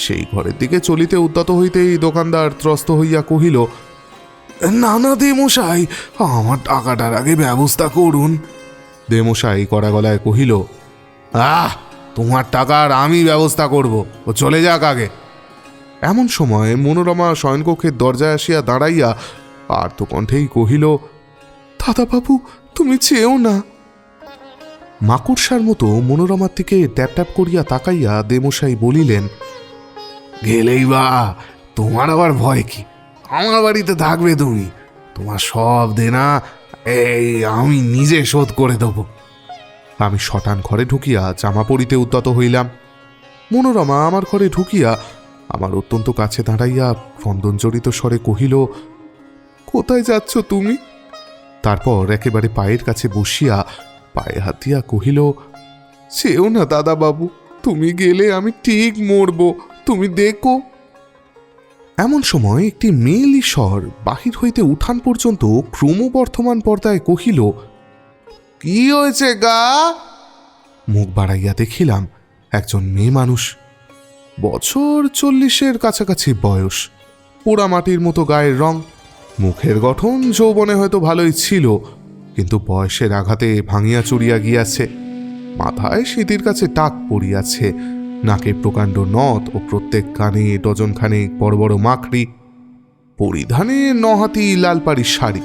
সেই ঘরের দিকে চলিতে উদ্যত হইতেই দোকানদার ত্রস্ত হইয়া কহিল, না না দেমশাই, আমার টাকাটার আগে ব্যবস্থা করুন। দেমশাই কড়া গলায় কহিল, তোমার টাকার আমি ব্যবস্থা করব, ও চলে যাক আগে। এমন সময় মনোরমা শয়নকক্ষের দরজায় আসিয়া দাঁড়াইয়া আর্তকণ্ঠেই কহিল, দাদাবাবু তুমি চেয়েও না। মাকড়সার মতো মনোরমার থেকে ট্যাপ ট্যাপ করিয়া তাকাইয়া দেমশাই বলিলেন, গেলেই বা তোমার আবার ভয় কি? আমার বাড়িতে থাকবে তুমি, তোমার সব দেনা এই আমি নিজে শোধ করে দেব। আমি শটান ঘরে ঢুকিয়া জামা পরিতে উদ্যত হইলাম। মনোরমা আমার ঘরে ঢুকিয়া আমার অত্যন্ত কাছে দাঁড়াইয়া ক্রন্দনজড়িত স্বরে কহিল, কোথায় যাচ্ছ তুমি? তারপর একেবারে পায়ের কাছে বসিয়া পায়ে হাত দিয়া কহিল, সেও না দাদাবাবু, তুমি গেলে আমি ঠিক মরব, তুমি দেখো। এমন সময় একটি মেয়েলি স্বর বাহির হইতে উঠান পর্যন্ত ক্রমবর্ধমান পর্দায় কহিল, কি হয়েছে গা? মুখ বাড়াইয়া দেখিলাম একজন মেয়ে মানুষ, বছর 40-এর কাছাকাছি বয়স, পোড়া মাটির মতো গায়ের রং, মুখের গঠন যৌবনে হয়তো ভালোই ছিল, কিন্তু বয়সের আঘাতে ভাঙিয়া চুরিয়া গিয়াছে। মাথায় সিঁথির কাছে টাক পড়িয়াছে, নাকে প্রকাণ্ড নথ ও প্রত্যেক কানে ডজনখানেক বড় বড় মাকড়ি, পরিধানে নহাতি লালপাড়ি শাড়ি।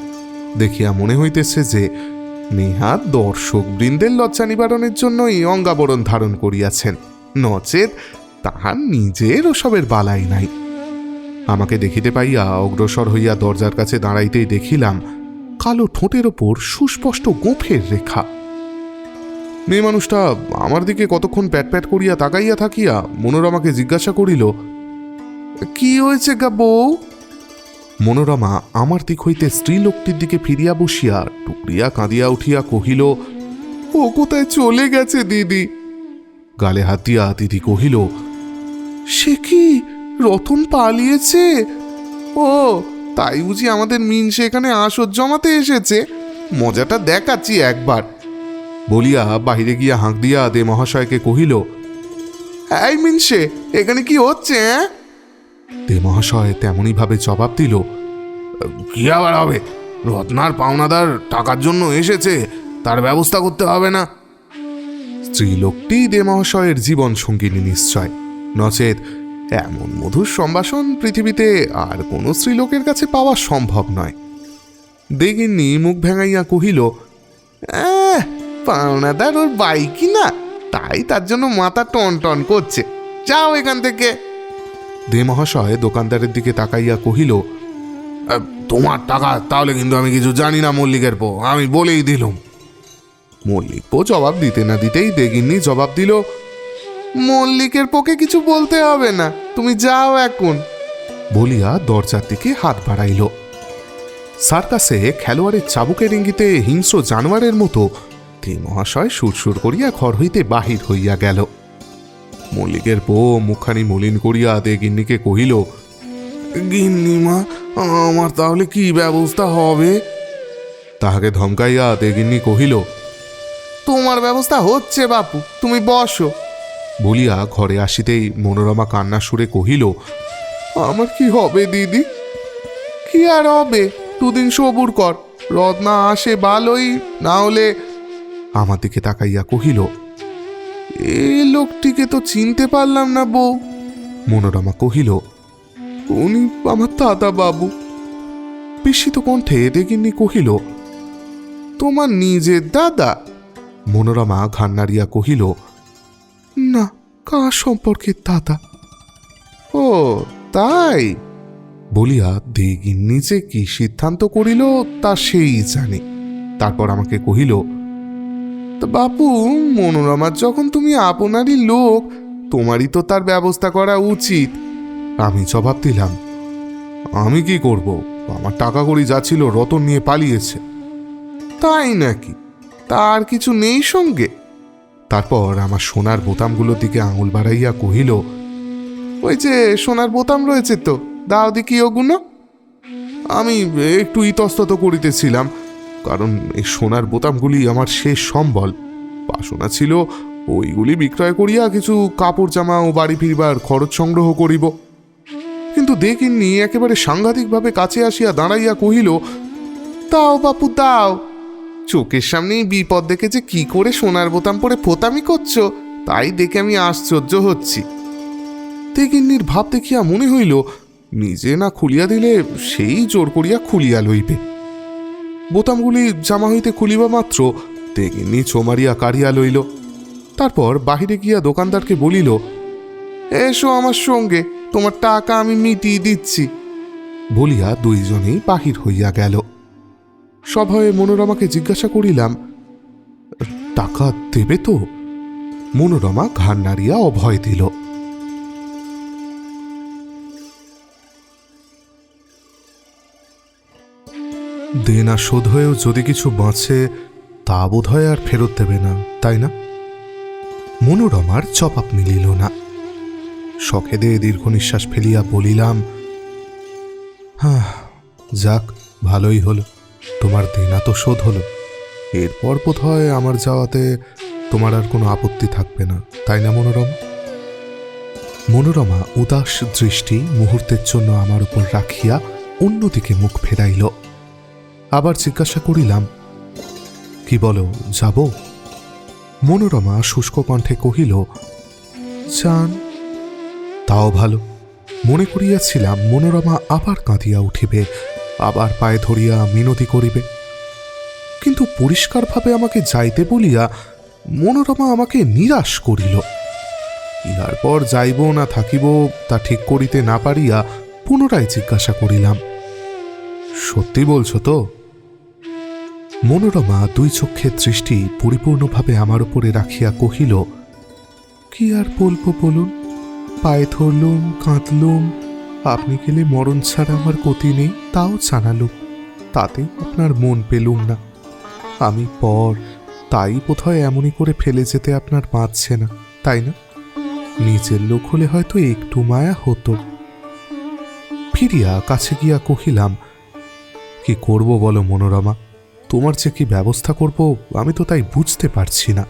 দেখিয়া মনে হইতেছে যে নেহাত দর্শক বৃন্দের লজ্জা নিবারণের জন্যই অঙ্গাবরণ ধারণ করিয়াছেন, নচেত তাহার নিজের ওসবের বালাই নাই। আমাকে দেখিতে পাইয়া অগ্রসর হইয়া দরজার কাছে দাঁড়াইতেই দেখিলাম কালো ঠোঁটের ওপর সুস্পষ্ট গোঁফের রেখা। মেয়ে মানুষটা আমার দিকে কতক্ষণ প্যাট প্যাট করিয়া তাকাইয়া থাকিয়া মনোরমাকে জিজ্ঞাসা করিল, কি হয়েছে গা বউ? মনোরমা আমার দিক হইতে স্ত্রীলোকটির দিকে ফিরিয়া বসিয়া টুকরিয়া কাঁদিয়া উঠিয়া কহিল, ও কোথায় চলে গেছে দিদি? গালে হাত দিয়া দিদি কহিল, সে কি রতন পালিয়েছে? ও তাই বুঝি আমাদের মিনসে এখানে আসর জমাতে এসেছে? মজাটা দেখাচ্ছি একবার। বলিয়া বাহিরে গিয়া হাঁক দিয়া দে মহাশয়কে কহিল, এই মিনসে এখানে কি হচ্ছে? দে মহাশয় তেমনই ভাবে জবাব দিল, কি আবার হবে, রত্নার পাওনাদার টাকার জন্য এসেছে, তার ব্যবস্থা করতে হবে না? স্ত্রীলোকটি দে মহাশয়ের জীবন সঙ্গিনী নিশ্চয়, নচেত এমন মধুর সম্ভাষণ পৃথিবীতে আর কোনো স্ত্রীলোকের কাছে পাওয়া সম্ভব নয়। দেগিন্নি মুখ ভেঙাইয়া কহিল, পাওনাদার ওর বাইকি না, তাই তার জন্য মাথা টন টন করছে, যাও এখান থেকে। দে মহাশয় দোকানদারের দিকে তাকাইয়া কহিল, তোমার টাকা তাহলে কিন্তু আমি কিছু জানি না মল্লিকের পো, আমি বলেই দিলুম। মল্লিক পো জবাব দিতে না দিতেই দেগিন্নি জবাব দিল, মল্লিকের পোকে কিছু বলতে হবে না, তুমি যাও এখন, বলিয়া দরজার দিকে হাত বাড়াইল। সার্কাসে খেলোয়াড়ের চাবুকের ইঙ্গিতে হিংস্র জানোয়ারের মতো দে মহাশয় সুরসুর করিয়া ঘর হইতে বাহির হইয়া গেল। মল্লিকের পো মুখখানি মলিন করিয়া দে গিন্নিকে কহিল, গিন্নিমা আমার তাহলে কি ব্যবস্থা হবে? তাহাকে ধমকাইয়া দে গিন্নি কহিল, তোমার ব্যবস্থা হচ্ছে বাপু, তুমি বসো। বলিয়া ঘরে আসিতেই মনোরমা কান্না সুরে কহিল, আমার কি হবে দিদি? কি আর হবে, দুদিন সবুর কর, রত্না আসে ভালোই, না হলে। আমার দিকে তাকাইয়া কহিল, এই লোকটিকে তো চিনতে পারলাম না বউ। মনোরমা কহিল, উনি আমার দাদা বাবু। বিস্মিত কণ্ঠে দেগিন্নি কহিল, তোমার নিজের দাদা? মনোরমা ঘাড় নাড়িয়া কহিল, না, কার সম্পর্কে দাদা? ও তাই? বলিয়া দেগিন্নি যে কি সিদ্ধান্ত করিল তা সেই জানে। তারপর আমাকে কহিল, বাপু, মনোরমার যখন তুমি আপনারই লোক, তোমারই তো তার ব্যবস্থা করা উচিত। আমি জবাব দিলাম, আমি কি করব, আমার টাকা কড়ি যা ছিল রতন নিয়ে পালিয়েছে। তাই নাকি? তার কিছু নেই সঙ্গে? তারপর আমার সোনার বোতামগুলোর দিকে আঙুল বাড়াইয়া কহিল, ওই যে সোনার বোতাম রয়েছে তো, দাও দেখি ওগুলো। আমি একটু ইতস্তত করিতেছিলাম, কারণ এই সোনার বোতামগুলি আমার শেষ সম্বল। বাসনা ছিল ওইগুলি বিক্রয় করিয়া কিছু কাপড় জামা ও বাড়ি ফিরবার খরচ সংগ্রহ করিব। কিন্তু দেখিনি একেবারে সাংঘাতিকভাবে কাছে আসিয়া দাঁড়াইয়া কহিল, দাও বাপু দাও, চোখের সামনেই বিপদ দেখে যে কি করে সোনার বোতাম পরে ফোতামি করছো তাই দেখে আমি আশ্চর্য হচ্ছি। দেগিন্নির ভাব দেখিয়া মনে হইল নিজে না খুলিয়া দিলে সেই জোর করিয়া খুলিয়া লইবে। বোতামগুলি জামা হইতে খুলিবা মাত্র দেগিন্নি চোমারিয়া কাড়িয়া লইল। তারপর বাহিরে গিয়া দোকানদারকে বলিল, এসো আমার সঙ্গে, তোমার টাকা আমি মিটিয়ে দিচ্ছি। বলিয়া দুইজনেই বাহির হইয়া গেল। সভয়ে মনোরমাকে জিজ্ঞাসা করিলাম, টাকা দেবে তো? মনোরমা ঘাড় নাড়িয়া অভয় দিল। দেনা শোধ হয়েও যদি কিছু বাঁচে তা বোধ হয় আর ফেরত দেবে না, তাই না? মনোরমার জবাব মিলিল না। শখেদে দীর্ঘ নিঃশ্বাস ফেলিয়া বলিলাম, হ্যাঁ, যাক, ভালোই হলো, তোমার দেনা তো শোধ হলো। এরপর বোধ হয় আমার যাওয়াতে তোমার আর কোনো আপত্তি থাকবে না, তাই না মনোরমা? মনোরমা উদাস দৃষ্টি মুহূর্তের জন্য আমার উপর রাখিয়া অন্যদিকে মুখ ফেরাইল। আবার জিজ্ঞাসা করিলাম, কি বলো, যাব? মনোরমা শুষ্ক কণ্ঠে কহিল, যান। তাও ভালো। মনে করিয়াছিলাম মনোরমা আবার কাঁদিয়া উঠিবে, আবার পায়ে ধরিয়া মিনতি করিবে, কিন্তু পরিষ্কারভাবে আমাকে যাইতে বলিয়া মনোরমা আমাকে নিরাশ করিল। ইহার পর যাইব না থাকিব তা ঠিক করিতে না পারিয়া পুনরায় জিজ্ঞাসা করিলাম, সত্যি বলছো তো? মনোরমা দুই চক্ষের দৃষ্টি পরিপূর্ণভাবে আমার উপরে রাখিয়া কহিল, কি আর বলবো বলুন, পায়ে ধরলুম, কাঁদলুম, আপনি গেলে মরণ ছাড়া আমার গতি নেই তাও জানালুম, তাতে আপনার মন পেলুম না। আমি পর, তাই বোধহয় এমনই করে ফেলে যেতে আপনার বাঁচছে না, তাই না? নিজের লোক হলে হয়তো একটু মায়া হতো। ফিরিয়া কাছে গিয়া কহিলাম, কি করব বলো মনোরমা, তোমার যে কি ব্যবস্থা করব আমি তো তাই বুঝতে পারছি না।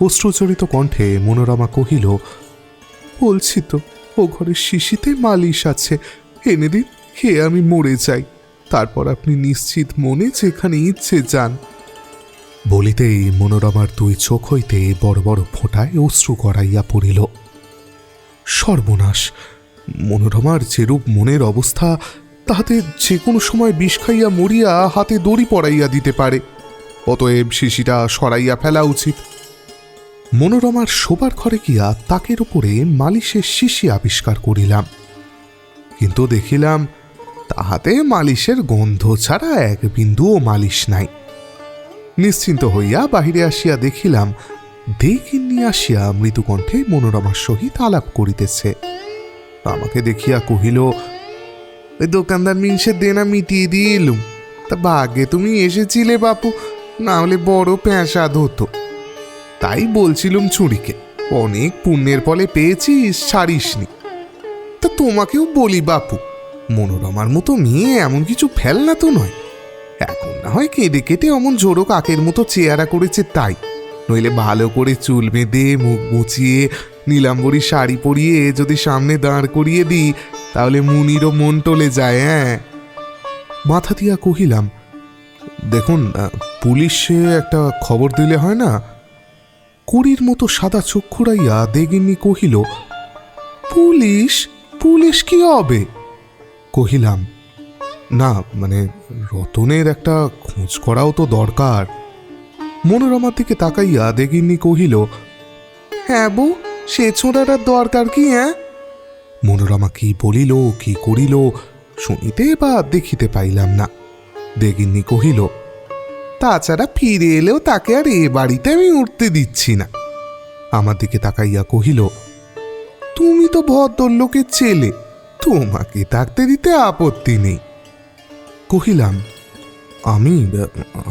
অশ্রুজড়িত কণ্ঠে মনোরমা কহিল, বলছি তো, ও ঘরের শিশিতে মালিশ আছে, এনে দিন, খেয়ে আমি মরে যাই, তারপর আপনি নিশ্চিত মনে যেখানে ইচ্ছে যান। বলিতেই মনোরমার দুই চোখ হইতে বড় বড় ফোঁটায় অশ্রু গড়াইয়া পড়িল। সর্বনাশ! মনোরমার যেরূপ মনের অবস্থা, তাহাতে যে কোনো সময় বিষ খাইয়া মরিয়া হাতে দড়ি পড়াইয়া দিতে পারে। অতএব শিশিটা সরাইয়া ফেলা উচিত। মনোরমার শোবার ঘরে গিয়া তাকের উপরে মালিশের শিশি আবিষ্কার করিলাম, কিন্তু দেখিলাম তাহাতে মালিশের গন্ধ ছাড়া এক বিন্দুও মালিশ নাই। নিশ্চিন্ত হইয়া বাহিরে আসিয়া দেখিলাম দেগিন্নি আসিয়া মৃদুকণ্ঠে মনোরমার সহিত আলাপ করিতেছে। আমাকে দেখিয়া কহিল, দোকানদার মিনসে দেনা মিটিয়ে দিয়ে এলুম, তা ভাগ্যে তুমি এসেছিলে বাপু, না হলে বড় প্যাঁসাদ হতো। তাই বলছিলুম চুড়িকে, অনেক পুণ্যের ফলে পেয়েছিস, ছাড়িসনি। তা তোমাকেও বলি বাপু, মনোরমার মতো মেয়ে এমন কিছু ফেলনা তো নয়। এখন না হয় কেঁদে কেটে অমন জোড়ো কাকের মতো চেহারা করেছে তাই, নইলে ভালো করে চুল বেঁধে মুখ মুছিয়ে নীলাম্বরী শাড়ি পরিয়ে যদি সামনে দাঁড় করিয়ে দিই তাহলে মুনিরও মন টলে যায়। হ্যাঁ, মাথা দিয়া কহিলাম, দেখুন, পুলিশে একটা খবর দিলে হয় না? কড়ির মতো সাদা চোখ ঘুরাইয়া দেগিন্নি কহিল, পুলিশ? পুলিশ কি হবে? কহিলাম, না মানে রতনের একটা খোঁজ করাও তো দরকার। মনোরমার দিকে তাকাইয়া দেগিন্নি কহিল, হ্যাঁ বউ, সে ছোঁড়ার দরকার কি? হ্যাঁ? মনোরমা কি বলিল কি করিল শুনিতে বা দেখিতে পাইলাম না। দেগিন্নি কহিল, তাছাড়া ফিরে এলেও তাকে আর এ বাড়িতে আমি উঠতে দিচ্ছি না। আমার দিকে তাকাইয়া কহিল, তুমি তো ভদ্রলোকের ছেলে, তোমাকে থাকতে দিতে আপত্তি নেই। কহিলাম,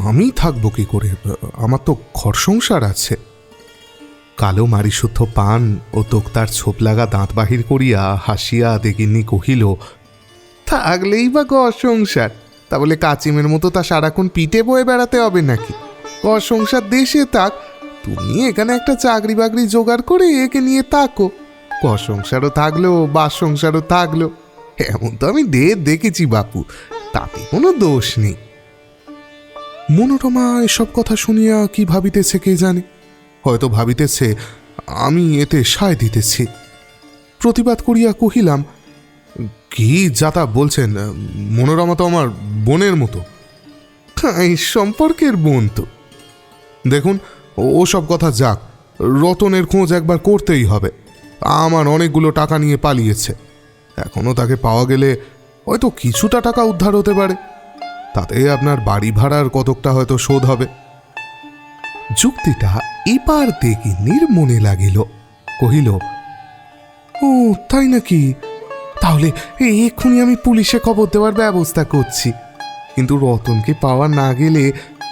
আমি থাকবো কি করে, আমার তো ঘর সংসার আছে। কালো মারিশুদ্ধ পান ও তোক্তার ছোপ লাগা দাঁত বাহির করিয়া হাসিয়া দেগিন্নি কহিল, থাকলেই বা ঘর সংসার, তা বলে কাচিমের মতো তা সারাক্ষণ পিঠে বয়ে বেড়াতে হবে নাকি? ঘর সংসার দেশে থাক, তুমি এখানে একটা চাকরি বাকরি জোগাড় করে একে নিয়ে থাকো, ঘর সংসারও থাকলো, বাস সংসারও থাকলো। এমন তো আমি দেখেছি বাপু, তাতে কোনো দোষ নেই। মনোরমা এসব কথা শুনিয়া কি ভাবিতেছে কে জানে। হয়তো ভাবিতেছে আমি এতে সায় দিতেছি। প্রতিবাদ করিয়া কহিলাম, কি যাতা বলছেন, মনোরমা তো আমার বোনের মতো। এই সম্পর্কের বোন তো। দেখুন, ও সব কথা যাক, রতনের খোঁজ একবার করতেই হবে। আমার অনেকগুলো টাকা নিয়ে পালিয়েছে, এখনো তাকে পাওয়া গেলে হয়তো কিছুটা টাকা উদ্ধার হতে পারে, তাতে আপনার বাড়ি ভাড়ার কতকটা হয়তো শোধ হবে। যুক্তিটা এবার দেগিনীর মনে লাগিল। কহিল, ও তাই নাকি? তাহলে এক্ষুনি আমি পুলিশে খবর দেওয়ার ব্যবস্থা করছি। কিন্তু রতনকে পাওয়া না গেলে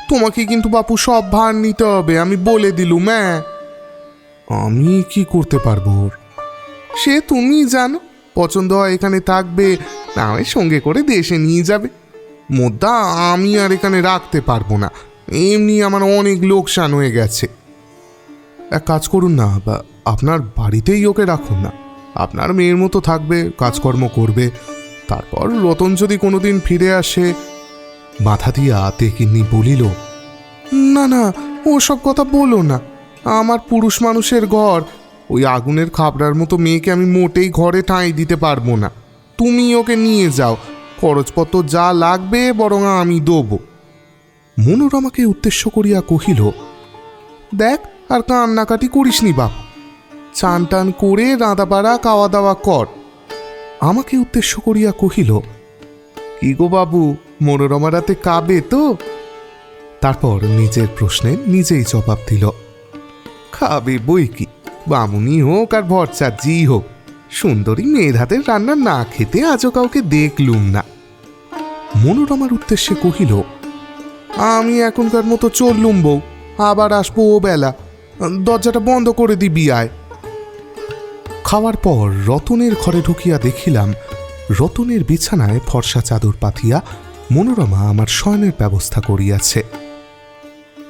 তোমাকে কিন্তু বাপু সব ভার নিতে হবে, আমি বলে দিলুম। আমি কি করতে পারবো? সে তুমি জানো, পছন্দ হয় এখানে থাকবে, না হয় সঙ্গে করে দেশে নিয়ে যাবে। মোদ্দা আমি আর এখানে রাখতে পারবো না, এমনি আমার অনেক লোকসান হয়ে গেছে। এক কাজ করুন না, আপনার বাড়িতেই ওকে রাখুন না, আপনার মেয়ের মতো থাকবে, কাজকর্ম করবে। তারপর রতন যদি কোনোদিন ফিরে আসে। মাথা দিয়া তেকিন্নি বলিল, না না, ও সব কথা বলো না। আমার পুরুষ মানুষের ঘর, ওই আগুনের খাবড়ার মতো মেয়েকে আমি মোটেই ঘরে ঠাঁই দিতে পারবো না। তুমি ওকে নিয়ে যাও, খরচপত্র যা লাগবে বরং আমি দেবো। মনোরমাকে উদ্দেশ্য করিয়া কহিল, দেখ আর কান্নাকাটি করিসনি বাপ, চান টান করে রাঁধাবাড়া খাওয়া দাওয়া কর। আমাকে উদ্দেশ্য করিয়া কহিল, কি গো বাবু, মনোরমা রাতে কাবে তো? তারপর নিজের প্রশ্নে নিজেই জবাব দিল, খাবে বই কি, বামুনি হোক আর ভরচাজি হোক, সুন্দরী মেয়ের হাতের রান্না না খেতে আজও কাউকে দেখলুম না। মনোরমার উদ্দেশ্যে কহিল, আমি এখনকার মতো চললুম বউ, আবার আসবো ও বেলা, দরজাটা বন্ধ করে দিবি আয়। খাওয়ার পর রতনের ঘরে ঢুকিয়া দেখিলাম, রতনের বিছানায় ফর্সা চাদর পাতিয়া মনোরমা আমার শয়নের ব্যবস্থা করিয়াছে।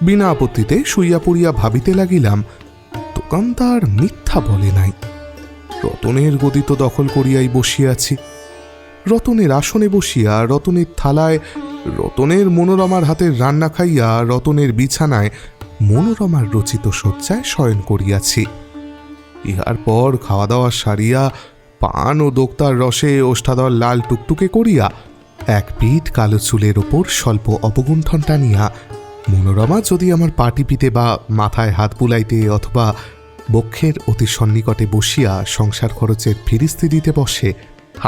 বিনা আপত্তিতে শুইয়া পড়িয়া ভাবিতে লাগিলাম, দোকানদার মিথ্যা বলে নাই। রতনের গদি তো দখল করিয়াই বসিয়াছি। রতনের আসনে বসিয়া, রতনের থালায়, রতনের মনোরমার হাতের রান্না খাইয়া, রতনের বিছানায় মনোরমার রচিত শয্যায় শয়ন করিয়াছি। ইহার পর খাওয়া দাওয়া সারিয়া, পান ও দোক্তার রসে ওষ্ঠাধর লাল টুকটুকে করিয়া, এক পিঠ কালো চুলের ওপর স্বল্প অবগুণ্ঠন টানিয়া মনোরমা যদি আমার পা টিপিতে বা মাথায় হাত বুলাইতে অথবা বক্ষের অতি সন্নিকটে বসিয়া সংসার খরচের ফিরিস্তি দিতে বসে,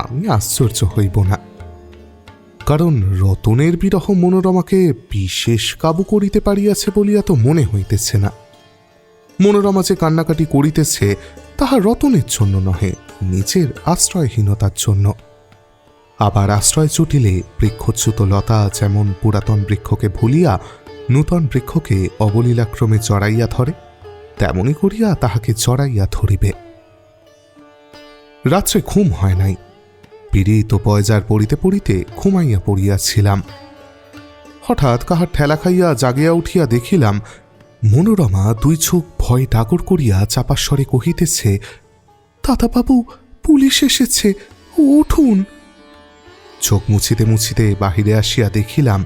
আমি আশ্চর্য হইব না। কারণ রতনের বিরহ মনোরমাকে বিশেষ কাবু করিতে পারিয়াছে বলিয়া তো মনে হইতেছে না। মনোরমা যে কান্নাকাটি করিতেছে তাহা রতনের জন্য নহে, নিজের আশ্রয়হীনতার জন্য। আবার আশ্রয় জুটিলে বৃক্ষচ্যুত লতা যেমন পুরাতন বৃক্ষকে ভুলিয়া নূতন বৃক্ষকে অবলীলাক্রমে জড়াইয়া ধরে, তেমনি করিয়া তাহাকে জড়াইয়া ধরিবে। রাত্রে ঘুম হয় নাই, পীড়িত পয়জার পড়িতে পড়িতে ঘুমাইয়া পড়িয়াছিলাম। হঠাৎ কাহার ঠেলা খাইয়া জাগিয়া উঠিয়া দেখিলাম, মনোরমা দুই চোখ ভয় ডাগর করিয়া চাপার স্বরে কহিতেছে, দাদাবাবু, পুলিশ এসেছে, উঠুন। চোখ মুছিতে মুছিতে বাহিরে আসিয়া দেখিলাম,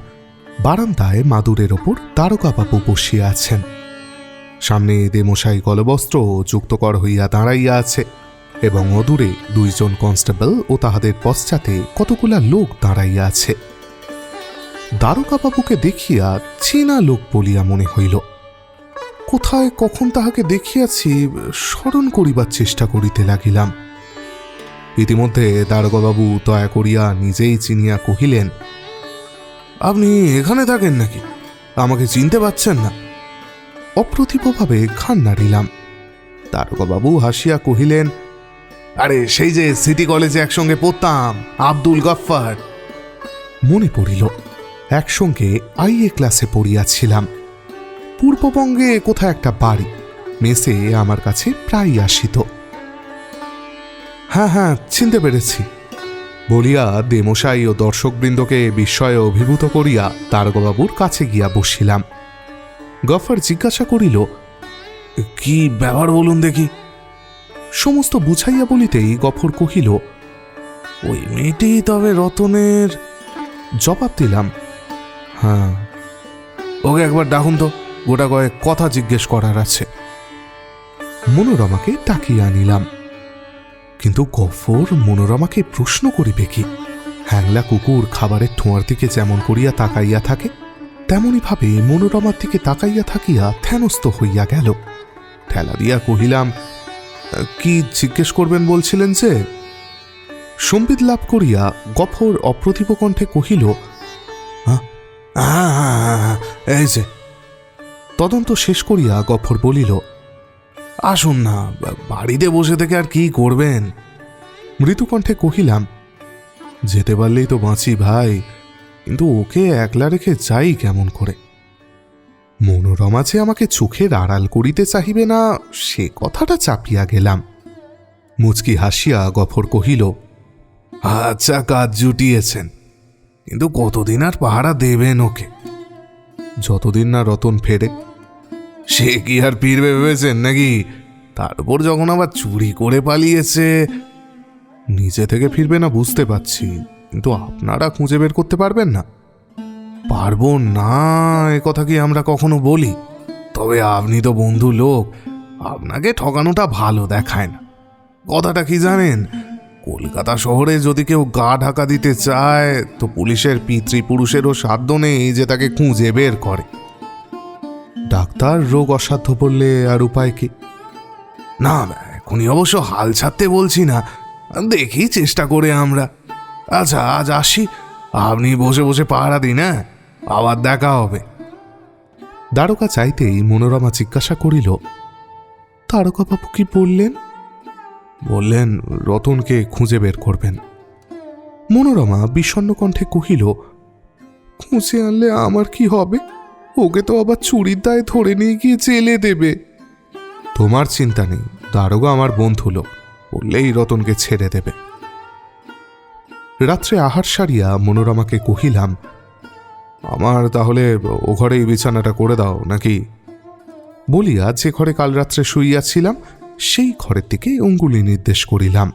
বারান্দায় মাদুরের ওপর দারোগাবাবু বসিয়া আছেন। সামনে দেমশাই গলবস্ত্র যুক্তকর হইয়া দাঁড়াইয়া আছে এবং অদূরে দুইজন কনস্টেবল ও তাহাদের পশ্চাতে কতগুলা লোক দাঁড়াইয়া আছে। দারোগাবাবুকে দেখিয়া চেনা লোক বলিয়া মনে হইল। কোথায় কখন তাহাকে দেখিয়াছি স্মরণ করিবার চেষ্টা করিতে লাগিলাম। ইতিমধ্যে দারোগাবাবু দয়া করিয়া নিজেই চিনিয়া কহিলেন, আপনি এখানে থাকেন নাকি? আমাকে চিনতে পারছেন না? অপ্রতিভভাবে ঘাড় নাড়িলাম। দারোগাবাবু হাসিয়া কহিলেন, আরে সেই যে সিটি কলেজে একসঙ্গে পড়তাম, আব্দুল গফফার। মনে পড়িল, একসঙ্গে আইএ ক্লাসে পড়িয়াছিলাম। পূর্ববঙ্গে কোথায় একটা বাড়ি, মেসে আমার কাছে প্রায় আসিত। হ্যাঁ হ্যাঁ, চিনতে পেরেছি বলিয়া দেমশাই ও দর্শকবৃন্দকে বিস্ময়ে অভিভূত করিয়া দারোগাবাবুর কাছে গিয়া বসিলাম। গফফার জিজ্ঞাসা করিল, কি ব্যাপার বলুন দেখি? সমস্ত বুঝাইয়া বলিতেই গফর কহিল, ওই মেয়েটি তবে রতনের। জবাব দিলাম, হ্যাঁ। ওকে একবার ডাকুন তো, গোটা কয়েক কথা জিজ্ঞেস করার আছে। মনোরমাকে ডাকিয়া আনিলাম, কিন্তু গফর মনোরমাকে প্রশ্ন করিবে কি? হ্যাংলা কুকুর খাবারের ঠোঁয়ার দিকে যেমন করিয়া তাকাইয়া থাকে, তেমনি ভাবে মনোরমার দিকে তাকাইয়া থাকিয়া ধ্যানস্থ হইয়া গেল। ঠেলা দিয়া কহিলাম, কি জিজ্ঞেস করবেন বলছিলেন যে? সম্বিত লাভ করিয়া গফর অপ্রতিভ কণ্ঠে কহিল, এই যে। তদন্ত শেষ করিয়া গফর বলিল, আসুন না, বাড়িতে বসে থেকে আর কি করবেন? মৃদুকণ্ঠে কহিলাম, যেতে পারলেই তো বাঁচি ভাই, কিন্তু ওকে একলা রেখে যাই কেমন করে? মনোরমা যে আমাকে চোখের আড়াল করিতে চাহিবে না, সে কথাটা চাপিয়া গেলাম। মুচকি হাসিয়া গফর কহিল, আচ্ছা, কাজ জুটিয়েছেন, কিন্তু কতদিন আর পাহারা দেবেন ওকে? যতদিন না রতন ফেরে। সে কি আর ফিরবে ভেবেছেন নাকি? তার উপর যখন আবার চুরি করে পালিয়েছে। নিজে থেকে ফিরবে না বুঝতে পারছি, কিন্তু আপনারা খুঁজে বের করতে পারবেন না? পারবো না এ কথা কি আমরা কখনো বলি? তবে আপনি তো বন্ধু লোক, আপনাকে ঠকানোটা ভালো দেখায় না। কথাটা কি জানেন, কলকাতা শহরে যদি কেউ গা ঢাকা দিতে চায়, তো পুলিশের পিতৃপুরুষেরও সাধ্য নেই যে তাকে খুঁজে বের করে। ডাক্তার রোগ অসাধ্য বললে আর উপায় কি? না, এখনই অবশ্য হাল ছাড়তে বলছি না, দেখি চেষ্টা করে আমরা। আচ্ছা, আজ আসি, আপনি বসে বসে পাহারা দিন, হ্যাঁ? আবার দেখা হবে। দ্বারকা চাইতেই মনোরমা জিজ্ঞাসা করিল, তারকাবাবু কি বললেন? বললেন রতনকে খুঁজে বের করবেন। মনোরমা বিষণ্ণ কণ্ঠে কহিল, খুঁজে আনলে আমার কি হবে? ওকে তো আবার চুরির দায়ে ধরে নিয়ে গিয়ে জেলে দেবে। তোমার চিন্তা নেই, দারোগা আমার বন্ধু লোক, বললেই রতনকে ছেড়ে দেবে। রাত্রে আহার সারিয়া মনোরমাকে কহিলাম, আমার তাহলে ও ঘরেই বিছানাটা করে দাও নাকি? বলিয়া যে ঘরে কাল রাত্রে শুইয়াছিলাম সেই ঘরের দিকে অঙ্গুলি নির্দেশ করিলাম।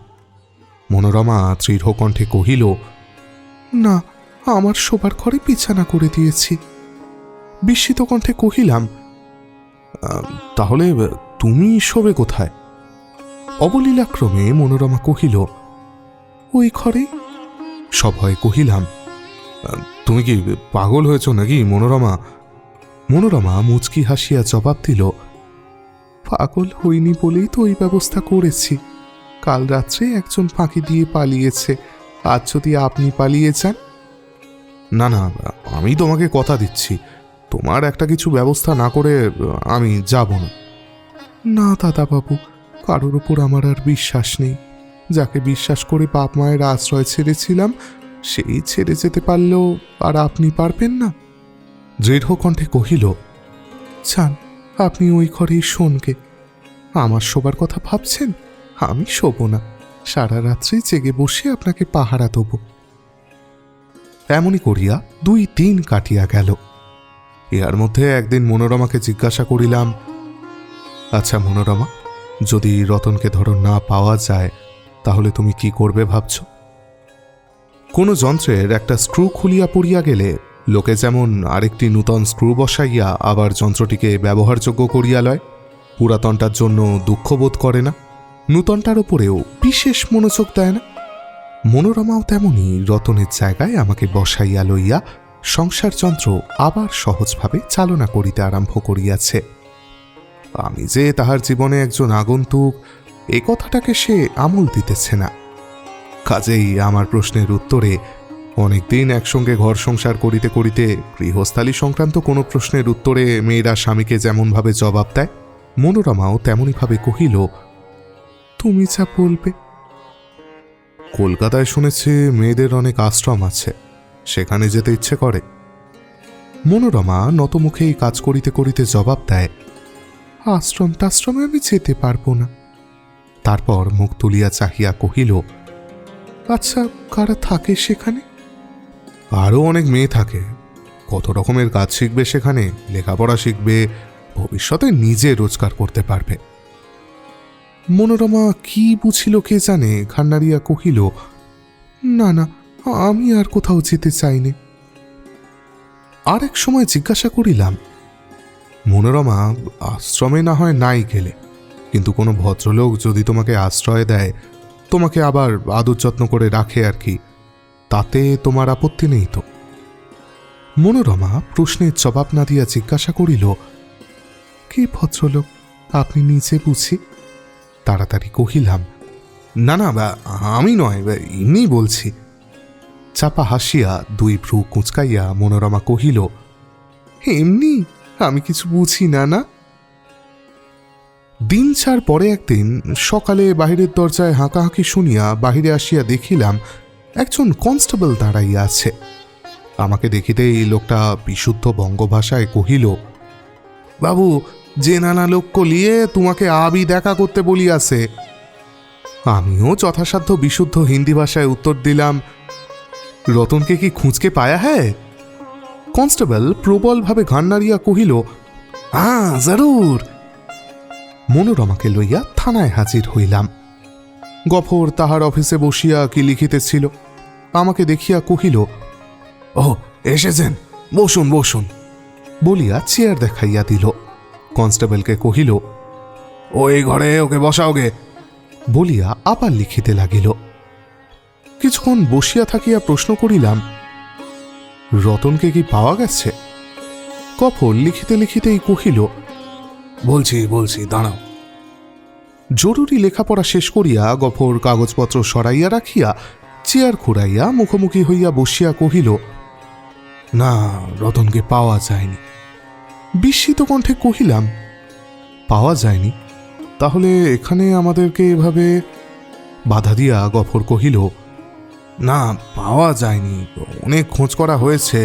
মনোরমা দৃঢ় কণ্ঠে কহিল, না, আমার শোবার ঘরে বিছানা করে দিয়েছি। বিস্মিত কণ্ঠে কহিলাম, তাহলে তুমি শোবে কোথায়? অবলীলাক্রমে মনোরমা কহিল, ওই ঘরে। সভয়ে কহিলাম, তুমি কি পাগল হয়েছ নাকি মনোরমা? মনোরমা মুচকি হাসিয়া জবাব দিল, পাগল হইনি বলেই তো ওই ব্যবস্থা করেছি। কাল রাত্রে একজন ফাঁকি দিয়ে পালিয়েছে, আজ যদি আপনি পালিয়ে যান। না না, আমি তোমাকে কথা দিচ্ছি, তোমার একটা কিছু ব্যবস্থা না করে আমি যাব না। না দাদাবাবু, কারোর উপর আমার আর বিশ্বাস নেই। যাকে বিশ্বাস করে বাপ মায়ের আশ্রয় ছেড়েছিলাম, সেই ছেড়ে যেতে পারলেও আর আপনি পারবেন না। দৃঢ় কণ্ঠে কহিল, চান আপনি ওই ঘরেই শোনগে। আমার শোবার কথা ভাবছেন? আমি শোবো না, সারা রাত্রি জেগে বসে আপনাকে পাহারা দেব। এমনই করিয়া 2 দিন কাটিয়া গেল। ইহার মধ্যে একদিন মনোরমাকে জিজ্ঞাসা করিলাম, আচ্ছা মনোরমা, যদি রতনকে ধরো না পাওয়া যায়, তাহলে তুমি কি করবে ভাবছ? কোনো যন্ত্রের একটা স্ক্রু খুলিয়া পড়িয়া গেলে লোকে যেমন আরেকটি নূতন স্ক্রু বসাইয়া আবার যন্ত্রটিকে ব্যবহারযোগ্য করিয়া লয়, পুরাতনটার জন্য দুঃখবোধ করে না, নূতনটার ওপরেও বিশেষ মনোযোগ দেয় না, মনোরমাও তেমনি রতনের জায়গায় আমাকে বসাইয়া লইয়া সংসার যন্ত্র আবার সহজভাবে চালনা করিতে আরম্ভ করিয়াছে। আমি যে তাহার জীবনে একজন আগন্তুক, এ কথাটাকে সে আমল দিতেছে না। কাজেই আমার প্রশ্নের উত্তরে অনেকদিন একসঙ্গে ঘর সংসার করিতে করিতে গৃহস্থালী সংক্রান্ত কোনো প্রশ্নের উত্তরে মেয়েরা স্বামীকে যেমনভাবে জবাব দেয়, মনোরমাও তেমনইভাবে কহিল, তুমি যা বলবে। কলকাতায় শুনেছি মেয়েদের অনেক আশ্রম আছে, সেখানে যেতে ইচ্ছে করে। মনোরমা নতমুখেই কাজ করিতে করিতে জবাব দেয়, আশ্রম টাশ্রমে আমি যেতে পারবো না। তারপর মুখ তুলিয়া চাহিয়া কহিল, আচ্ছা, কারা থাকে সেখানে? আরও অনেক মেয়ে থাকে, কত রকমের কাজ শিখবে সেখানে, লেখাপড়া শিখবে, ভবিষ্যতে নিজে রোজগার করতে পারবে। মনোরমা কি বুঝিল কে জানে, ঘাড় নাড়িয়া কহিল, না না, আমি আর কোথাও যেতে চাইনি। আর এক সময় জিজ্ঞাসা করিলাম, মনোরমা, আশ্রমে না হয় নাই গেলে, কিন্তু কোনো ভদ্রলোক যদি তোমাকে আশ্রয় দেয়, তোমাকে আবার আদর যত্ন করে রাখে আর কি, তাতে তোমার আপত্তি নেই তো? মনোরমা প্রশ্নের জবাব না দিয়া জিজ্ঞাসা করিল, কি ভদ্রলোক, আপনি নিজে বুঝি? তাড়াতাড়ি কহিলাম, না না, আমি নয়, এমনি বলছি। চাপা হাসিয়া দুই ভ্রু কুঁচকাইয়া মনোরমা কহিল, এমনি, আমি কিছু বুঝি না। না। দিন চার পরে একদিন সকালে বাহিরের দরজায় হাঁকাহাঁকি শুনিয়া বাহিরে আসিয়া দেখিলাম একজন কনস্টেবল দাঁড়াইয়া আছে। আমাকে দেখিতেই লোকটা বিশুদ্ধ বঙ্গভাষায় কহিল, বাবু, যে নানা লোককে লিয়ে তোমাকে আবি দেখা করতে বলিয়াছে। আমিও যথাসাধ্য বিশুদ্ধ হিন্দি ভাষায় উত্তর দিলাম, রতনকে কি খুঁজকে পায়া হ্যায়? কনস্টেবল প্রবলভাবে ঘাড় নাড়িয়া কহিল, হ্যাঁ, জরুর। মনোরমাকে লইয়া থানায় হাজির হইলাম। গফর তাহার অফিসে বসিয়া কি লিখিতেছিল। আমাকে দেখিয়া কহিল, ও এসেছেন, বসুন বসুন, বলিয়া চেয়ার দেখাইয়া দিল। কনস্টেবলকে কহিল, ওই ঘরে ওকে বসাওগে, বলিয়া আবার লিখিতে লাগিল। কিছুক্ষণ বসিয়া থাকিয়া প্রশ্ন করিলাম, রতনকে কি পাওয়া গেছে? গফর লিখিতে লিখিতেই কহিল, বলছি বলছি, দাঁড়াও। জরুরি লেখাপড়া শেষ করিয়া গফর কাগজপত্র সরাইয়া রাখিয়া চেয়ার খুঁড়াইয়া মুখোমুখি হইয়া বসিয়া কহিল, না, রতনকে পাওয়া যায়নি। বিস্মিত কণ্ঠে কহিলাম, পাওয়া যায়নি? তাহলে এখানে আমাদেরকে এভাবে? বাধা দিয়া গফর কহিল, না, পাওয়া যায়নি, অনেক খোঁজ করা হয়েছে,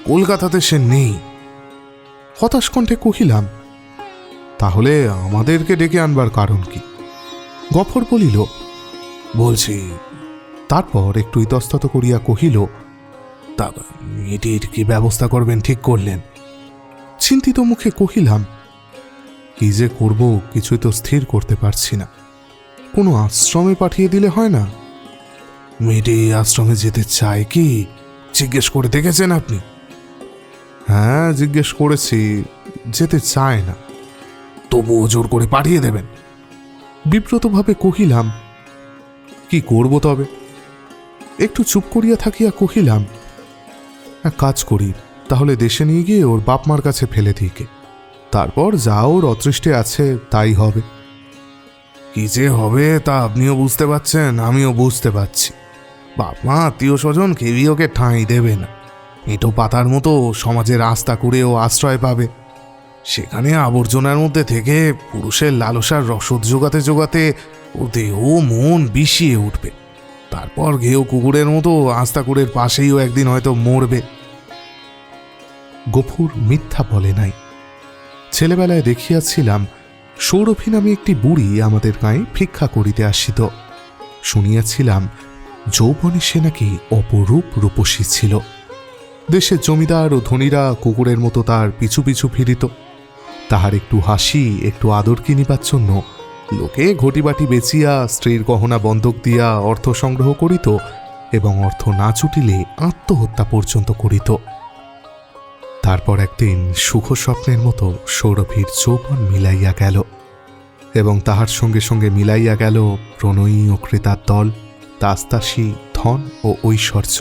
কলকাতাতে সে নেই। হতাশ কণ্ঠে কহিলাম, তাহলে আমাদেরকে ডেকে আনবার কারণ কি? গফর বলিল, বলছি। তারপর একটু ইতস্তত করিয়া কহিল, তা মেয়েটির কি ব্যবস্থা করবেন ঠিক করলেন? চিন্তিত মুখে কহিলাম, কি যে করব কিছুই তো স্থির করতে পারছি না। কোনো আশ্রমে পাঠিয়ে দিলে হয় না? মেয়েটি আশ্রমে যেতে চায় কি জিজ্ঞেস করে দেখেছেন আপনি? হ্যাঁ, জিজ্ঞেস করেছি, যেতে চায় না। তবুও জোর করে পাঠিয়ে দেবেন? বিব্রতভাবে কহিলাম, কি করব তবে? একটু চুপ করিয়া থাকিয়া কহিলাম, এক কাজ করি, তাহলে দেশে নিয়ে গিয়ে ওর বাপ মার কাছে ফেলে দিকে, তারপর যা ওর অদৃষ্টে আছে তাই হবে। কি যে হবে তা আপনিও বুঝতে পারছেন, আমিও বুঝতে পারছি। বাপ মা আত্মীয় স্বজন কেউই ওকে ঠাঁই দেবে না। এঁটো পাতার মতো সমাজের আস্থা করে ও আশ্রয় পাবে। সেখানে আবর্জনার মধ্যে থেকে পুরুষের লালসার রসদ জোগাতে জোগাতে ও দেহ মন বিষিয়ে উঠবে। তারপর গেও কুকুরের মতো আস্তাকুড়ের পাশেইও একদিন হয়তো মরবে। গফুর মিথ্যা বলে নাই। ছেলেবেলায় দেখিয়াছিলাম সৌরভী নামে একটি বুড়ি আমাদের গায়ে ভিক্ষা করিতে আসিত। শুনিয়াছিলাম যৌবনে সে নাকি অপরূপ রূপসী ছিল। দেশের জমিদার ও ধনীরা কুকুরের মতো তার পিছু পিছু ফিরিত। তাহার একটু হাসি, একটু আদর কিনিবার জন্য লোকে ঘটিবাটি বেচিয়া স্ত্রীর গহনা বন্ধক দিয়া অর্থ সংগ্রহ করিত এবং অর্থ না জুটিলে আত্মহত্যা পর্যন্ত করিত। তারপর একদিন সুখ স্বপ্নের মতো সৌরভীর যৌবন মিলাইয়া গেল এবং তাহার সঙ্গে সঙ্গে মিলাইয়া গেল প্রণয়ী ও ক্রেতার দল, তাস্তাসী, ধন ও ঐশ্বর্য।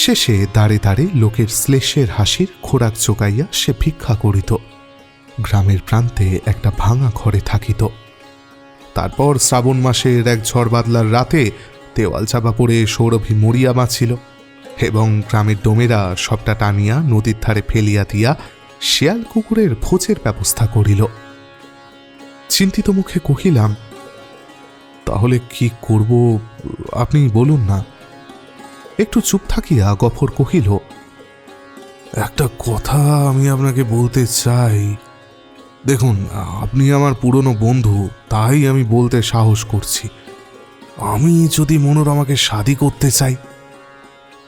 শেষে দাঁড়ে দাঁড়ে লোকের শ্লেষের হাসির খোরাক জোগাইয়া সে ভিক্ষা করিত। গ্রামের প্রান্তে একটা ভাঙা ঘরে থাকিত। তারপর শ্রাবণ মাসের এক ঝড় বাদলার রাতে দেওয়াল চাপা পড়ে সৌরভী মরিয়া বাঁচিল এবং গ্রামের ডোমেরা সবটা টানিয়া নদীর ধারে ফেলিয়া দিয়া শিয়াল কুকুরের ভোজের ব্যবস্থা করিল। চিন্তিত মুখে কহিলাম, তাহলে কি করব আপনি বলুন না। একটু চুপ থাকিয়া গফর কহিল, একটা কথা আমি আপনাকে বলতে চাই। দেখুন, আপনি আমার পুরনো বন্ধু, তাই আমি বলতে সাহস করছি। আমি যদি মনোরমাকে শাদী করতে চাই।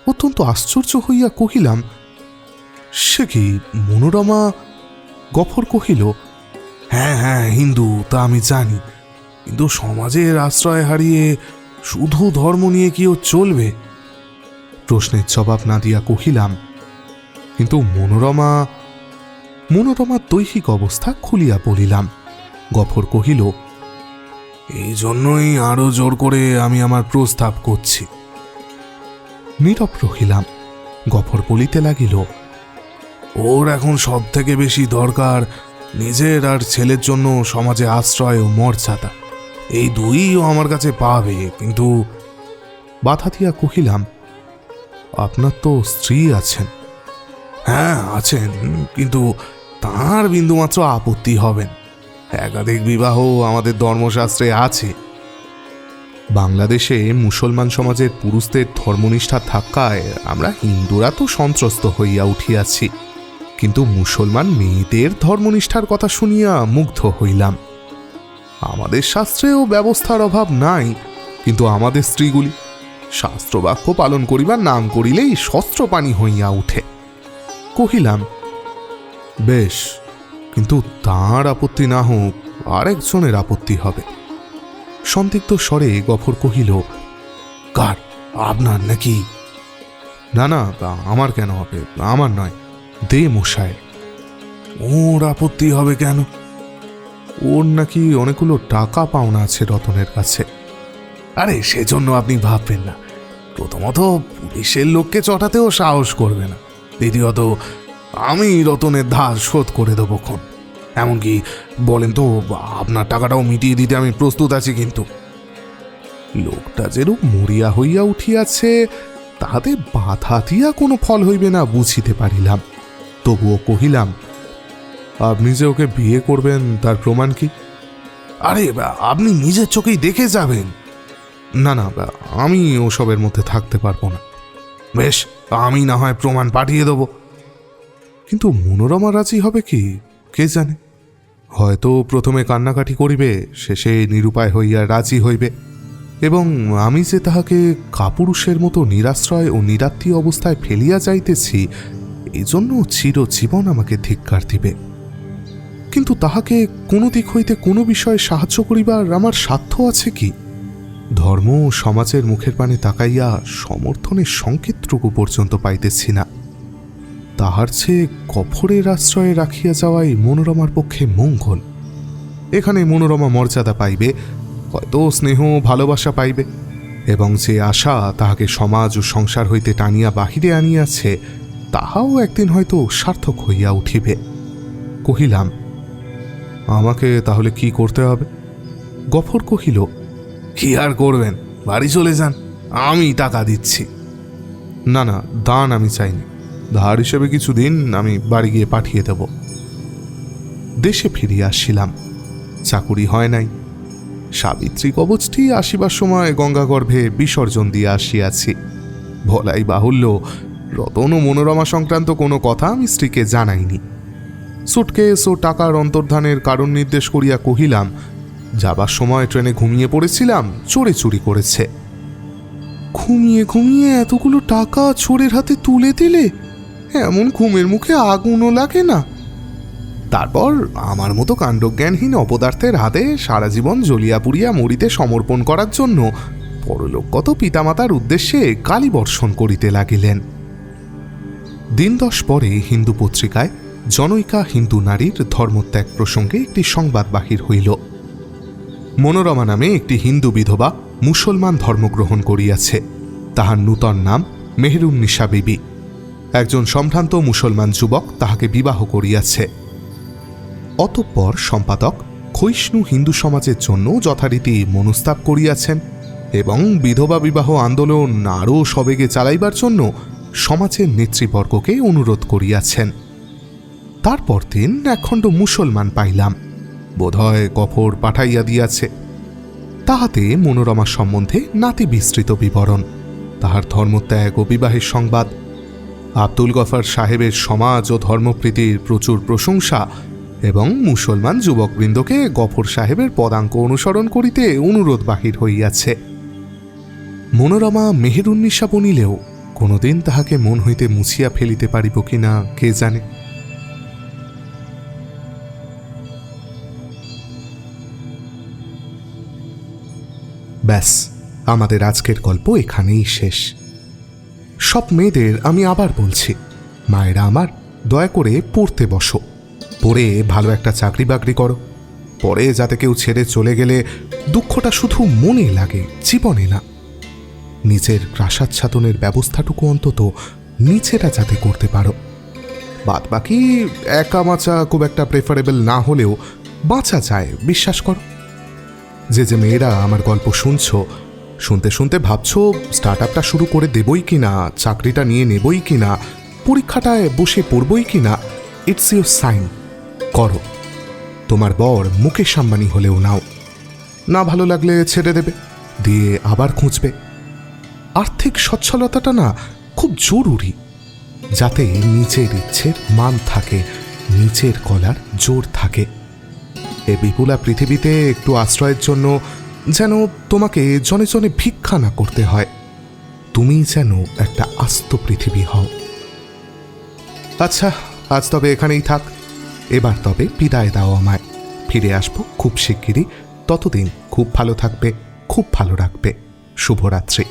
অত্যন্ত আশ্চর্য হইয়া কহিলাম, সে কি মনোরমা? গফর কহিল, হ্যাঁ হ্যাঁ, হিন্দু তা আমি জানি, কিন্তু সমাজের আশ্রয় হারিয়ে শুধু ধর্ম নিয়ে কি ও চলবে? প্রশ্নের জবাব না দিয়া কহিলাম, কিন্তু মনোরমার দৈহিক অবস্থা খুলিয়া বলিলাম। গফর কহিল, এই জন্যই আরো জোর করে আমি আমার প্রস্তাব করছি। নীরব রহিলাম। গফর বলিতে লাগিল, ওর এখন সব থেকে বেশি দরকার নিজের আর ছেলের জন্য সমাজে আশ্রয় ও মর্যাদা। এই দুইও আমার কাছে পাবে, কিন্তু বাধা দিয়া কহিলাম, আপনার তো স্ত্রী আছেন। হ্যাঁ আছেন, কিন্তু তাঁর বিন্দুমাত্র আপত্তি হবেন। একাধিক বিবাহ আমাদের ধর্মশাস্ত্রে আছে। বাংলাদেশে মুসলমান সমাজের পুরুষদের ধর্মনিষ্ঠা থাকায় আমরা হিন্দুরা তো সন্ত্রস্ত হইয়া উঠিয়াছি, কিন্তু মুসলমান মেয়েদের ধর্মনিষ্ঠার কথা শুনিয়া মুগ্ধ হইলাম। আমাদের শাস্ত্রেও ব্যবস্থার অভাব নাই, কিন্তু আমাদের স্ত্রীগুলি শাস্ত্রবাক্য পালন করিবার নাম করিলেই শস্ত্রপাণি হইয়া উঠে। কহিলাম, বেশ, কিন্তু তাঁর আপত্তি না হোক, আরেকজনের আপত্তি হবে। সন্দিগ্ধ স্বরে গফর কহিল, কার? আপনার নাকি? না না, আমার কেন হবে? আমার নয়, দে মশাই। ওর আপত্তি হবে কেন? ওর নাকি অনেকগুলো টাকা পাওনা আছে রতনের কাছে। আরে সেজন্য আপনি ভাববেন না। প্রথমত পুলিশের লোককে চটাতেও সাহস করবে না, দ্বিতীয়ত আমি রতনের ধার শোধ করে দেবো খন। এমনকি বলেন তো, আপনার টাকাটাও মিটিয়ে দিতে আমি প্রস্তুত আছি। কিন্তু লোকটা যেরূপ মরিয়া হইয়া উঠিয়াছে, তাহাতে বাধা দিয়া কোনো ফল হইবে না বুঝিতে পারিলাম। তবুও কহিলাম, আপনি যে ওকে বিয়ে করবেন তার প্রমাণ কি? আরে আপনি নিজের চোখেই দেখে যাবেন। না না, আমি ওসবের মধ্যে থাকতে পারবো না। বেশ, আমি না হয় প্রমাণ পাঠিয়ে দেব। কিন্তু মনোরমা রাজি হবে কি কে জানে? হয়তো প্রথমে কান্নাকাটি করিবে, শেষে নিরুপায় হইয়া রাজি হইবে, এবং আমি যে তাহাকে কাপুরুষের মতো নিরাশ্রয় ও নিরাত্মীয় অবস্থায় ফেলিয়া যাইতেছি, এই জন্য চিরজীবন আমাকে ধিক্কার দিবে। কিন্তু তাহাকে কোনো দিক হইতে কোনো বিষয়ে সাহায্য করিবার আমার সাধ্য আছে কি? ধর্ম ও সমাজের মুখের পানে তাকাইয়া সমর্থনের সংকেতটুকু পর্যন্ত পাইতেছি না। তাহার চেয়ে গফরের আশ্রয়ে রাখিয়া যাওয়াই মনোরমার পক্ষে মঙ্গল। এখানে মনোরমা মর্যাদা পাইবে, হয়তো স্নেহ ভালোবাসা পাইবে, এবং যে আশা তাহাকে সমাজ ও সংসার হইতে টানিয়া বাহিরে আনিয়াছে, তাহাও একদিন হয়তো সার্থক হইয়া উঠিবে। কহিলাম, আমাকে তাহলে কি করতে হবে? গফর কহিল, কি আর করবেন, বাড়ি চলে যান, আমি টাকা দিচ্ছি। না না, দান আমি চাইনি, ধার হিসেবে কিছু দিন, আমি বাড়ি গিয়ে পাঠিয়ে দেব। দেশে ফিরিয়া আসিলাম। চাকুরি হয় নাই। সাবিত্রী কবচটি আসিবার সময় গঙ্গাগর্ভে বিসর্জন দিয়ে আসিয়াছি। বলাই বাহুল্য, রতন ও মনোরমা সংক্রান্ত কোনো কথা আমি স্ত্রীকে জানাইনি। সুটকেস ও টাকার অন্তর্ধানের কারণ নির্দেশ করিয়া কহিলাম, যাবার সময় ট্রেনে ঘুমিয়ে পড়েছিলাম, চোরে চুরি করেছে। ঘুমিয়ে ঘুমিয়ে এতগুলো টাকা চোরের হাতে তুলে দিলে? এমন ঘুমের মুখে আগুনও লাগে না? তারপর আমার মতো কাণ্ডজ্ঞানহীন অপদার্থের হাতে সারা জীবন জ্বলিয়া পুড়িয়া মরিতে সমর্পণ করার জন্য পরলোকগত পিতামাতার উদ্দেশ্যে কালীবর্ষণ করিতে লাগিলেন। দিন 10 পরে হিন্দু পত্রিকায় জনৈকা হিন্দু নারীর ধর্মত্যাগ প্রসঙ্গে একটি সংবাদ বাহির হইল। মনোরমা নামে একটি হিন্দু বিধবা মুসলমান ধর্মগ্রহণ করিয়াছে। তাহার নূতন নাম মেহেরুন্নিসা বিবি। একজন সম্ভ্রান্ত মুসলমান যুবক তাহাকে বিবাহ করিয়াছে। অতঃপর সম্পাদক ক্ষয়িষ্ণু হিন্দু সমাজের জন্য যথারীতি মনস্তাব করিয়াছেন, এবং বিধবা বিবাহ আন্দোলন আরও সবেগে চালাইবার জন্য সমাজের নেতৃবর্গকে অনুরোধ করিয়াছেন। তারপর দিন একখণ্ড মুসলমান পাইলাম, বোধহয় গফর পাঠাইয়া দিয়াছে। তাহাতে মনোরমা সম্বন্ধে নাতি বিস্তৃত বিবরণ, তাহার ধর্মত্যাগ ও বিবাহের সংবাদ, আব্দুল গফর সাহেবের সমাজ ও ধর্মপ্রীতির প্রচুর প্রশংসা, এবং মুসলমান যুবকবৃন্দকে গফর সাহেবের পদাঙ্ক অনুসরণ করিতে অনুরোধ বাহির হইয়াছে। মনোরমা মেহেরুন্নিসা বনিলেও কোনোদিন তাহাকে মন হইতে মুছিয়া ফেলিতে পারিব কিনা কে জানে। ব্যাস, আমাদের আজকের গল্প এখানেই শেষ। সব মেয়েদের আমি আবার বলছি, মায়েরা আমার, দয়া করে পড়তে বসো, পড়ে ভালো একটা চাকরি বাকরি করো। পরে যাতে কেউ ছেড়ে চলে গেলে দুঃখটা শুধু মনে লাগে, জীবনে না। নিজের প্রাসাচ্ছাদনের ব্যবস্থাটুকু অন্তত নিচেরা যাতে করতে পারো। বাদ বাকি একা বাঁচা খুব একটা প্রেফারেবল না হলেও বাঁচা যায়, বিশ্বাস করো। যে মেয়েরা আমার গল্প শুনতে শুনতে ভাবছো স্টার্ট আপটা শুরু করে দেবই কিনা, চাকরিটা নিয়ে নেবই কিনা, পরীক্ষাটায় বসে পড়বই কিনা, ইটস ইউর সাইন, করো। তোমার বর মুকেশ আম্বানি হলেও নাও, না ভালো লাগলে ছেড়ে দেবে, দিয়ে আবার খুঁজবে। আর্থিক সচ্ছলতাটা না খুব জরুরি, যাতে নিজের ইচ্ছের মান থাকে, নিজের গলার জোর থাকে। এ বিপুলা পৃথিবীতে একটু আশ্রয়ের জন্য যেন তোমাকে জনে জনে ভিক্ষা না করতে হয়, তুমি যেন একটা আস্ত পৃথিবী হও। আচ্ছা, আজ তবে এখানেই থাক। এবার তবে বিদায় দাও আমায়। ফিরে আসবো খুব শিগগিরই। ততদিন খুব ভালো থাকবে, খুব ভালো রাখবে। শুভরাত্রি।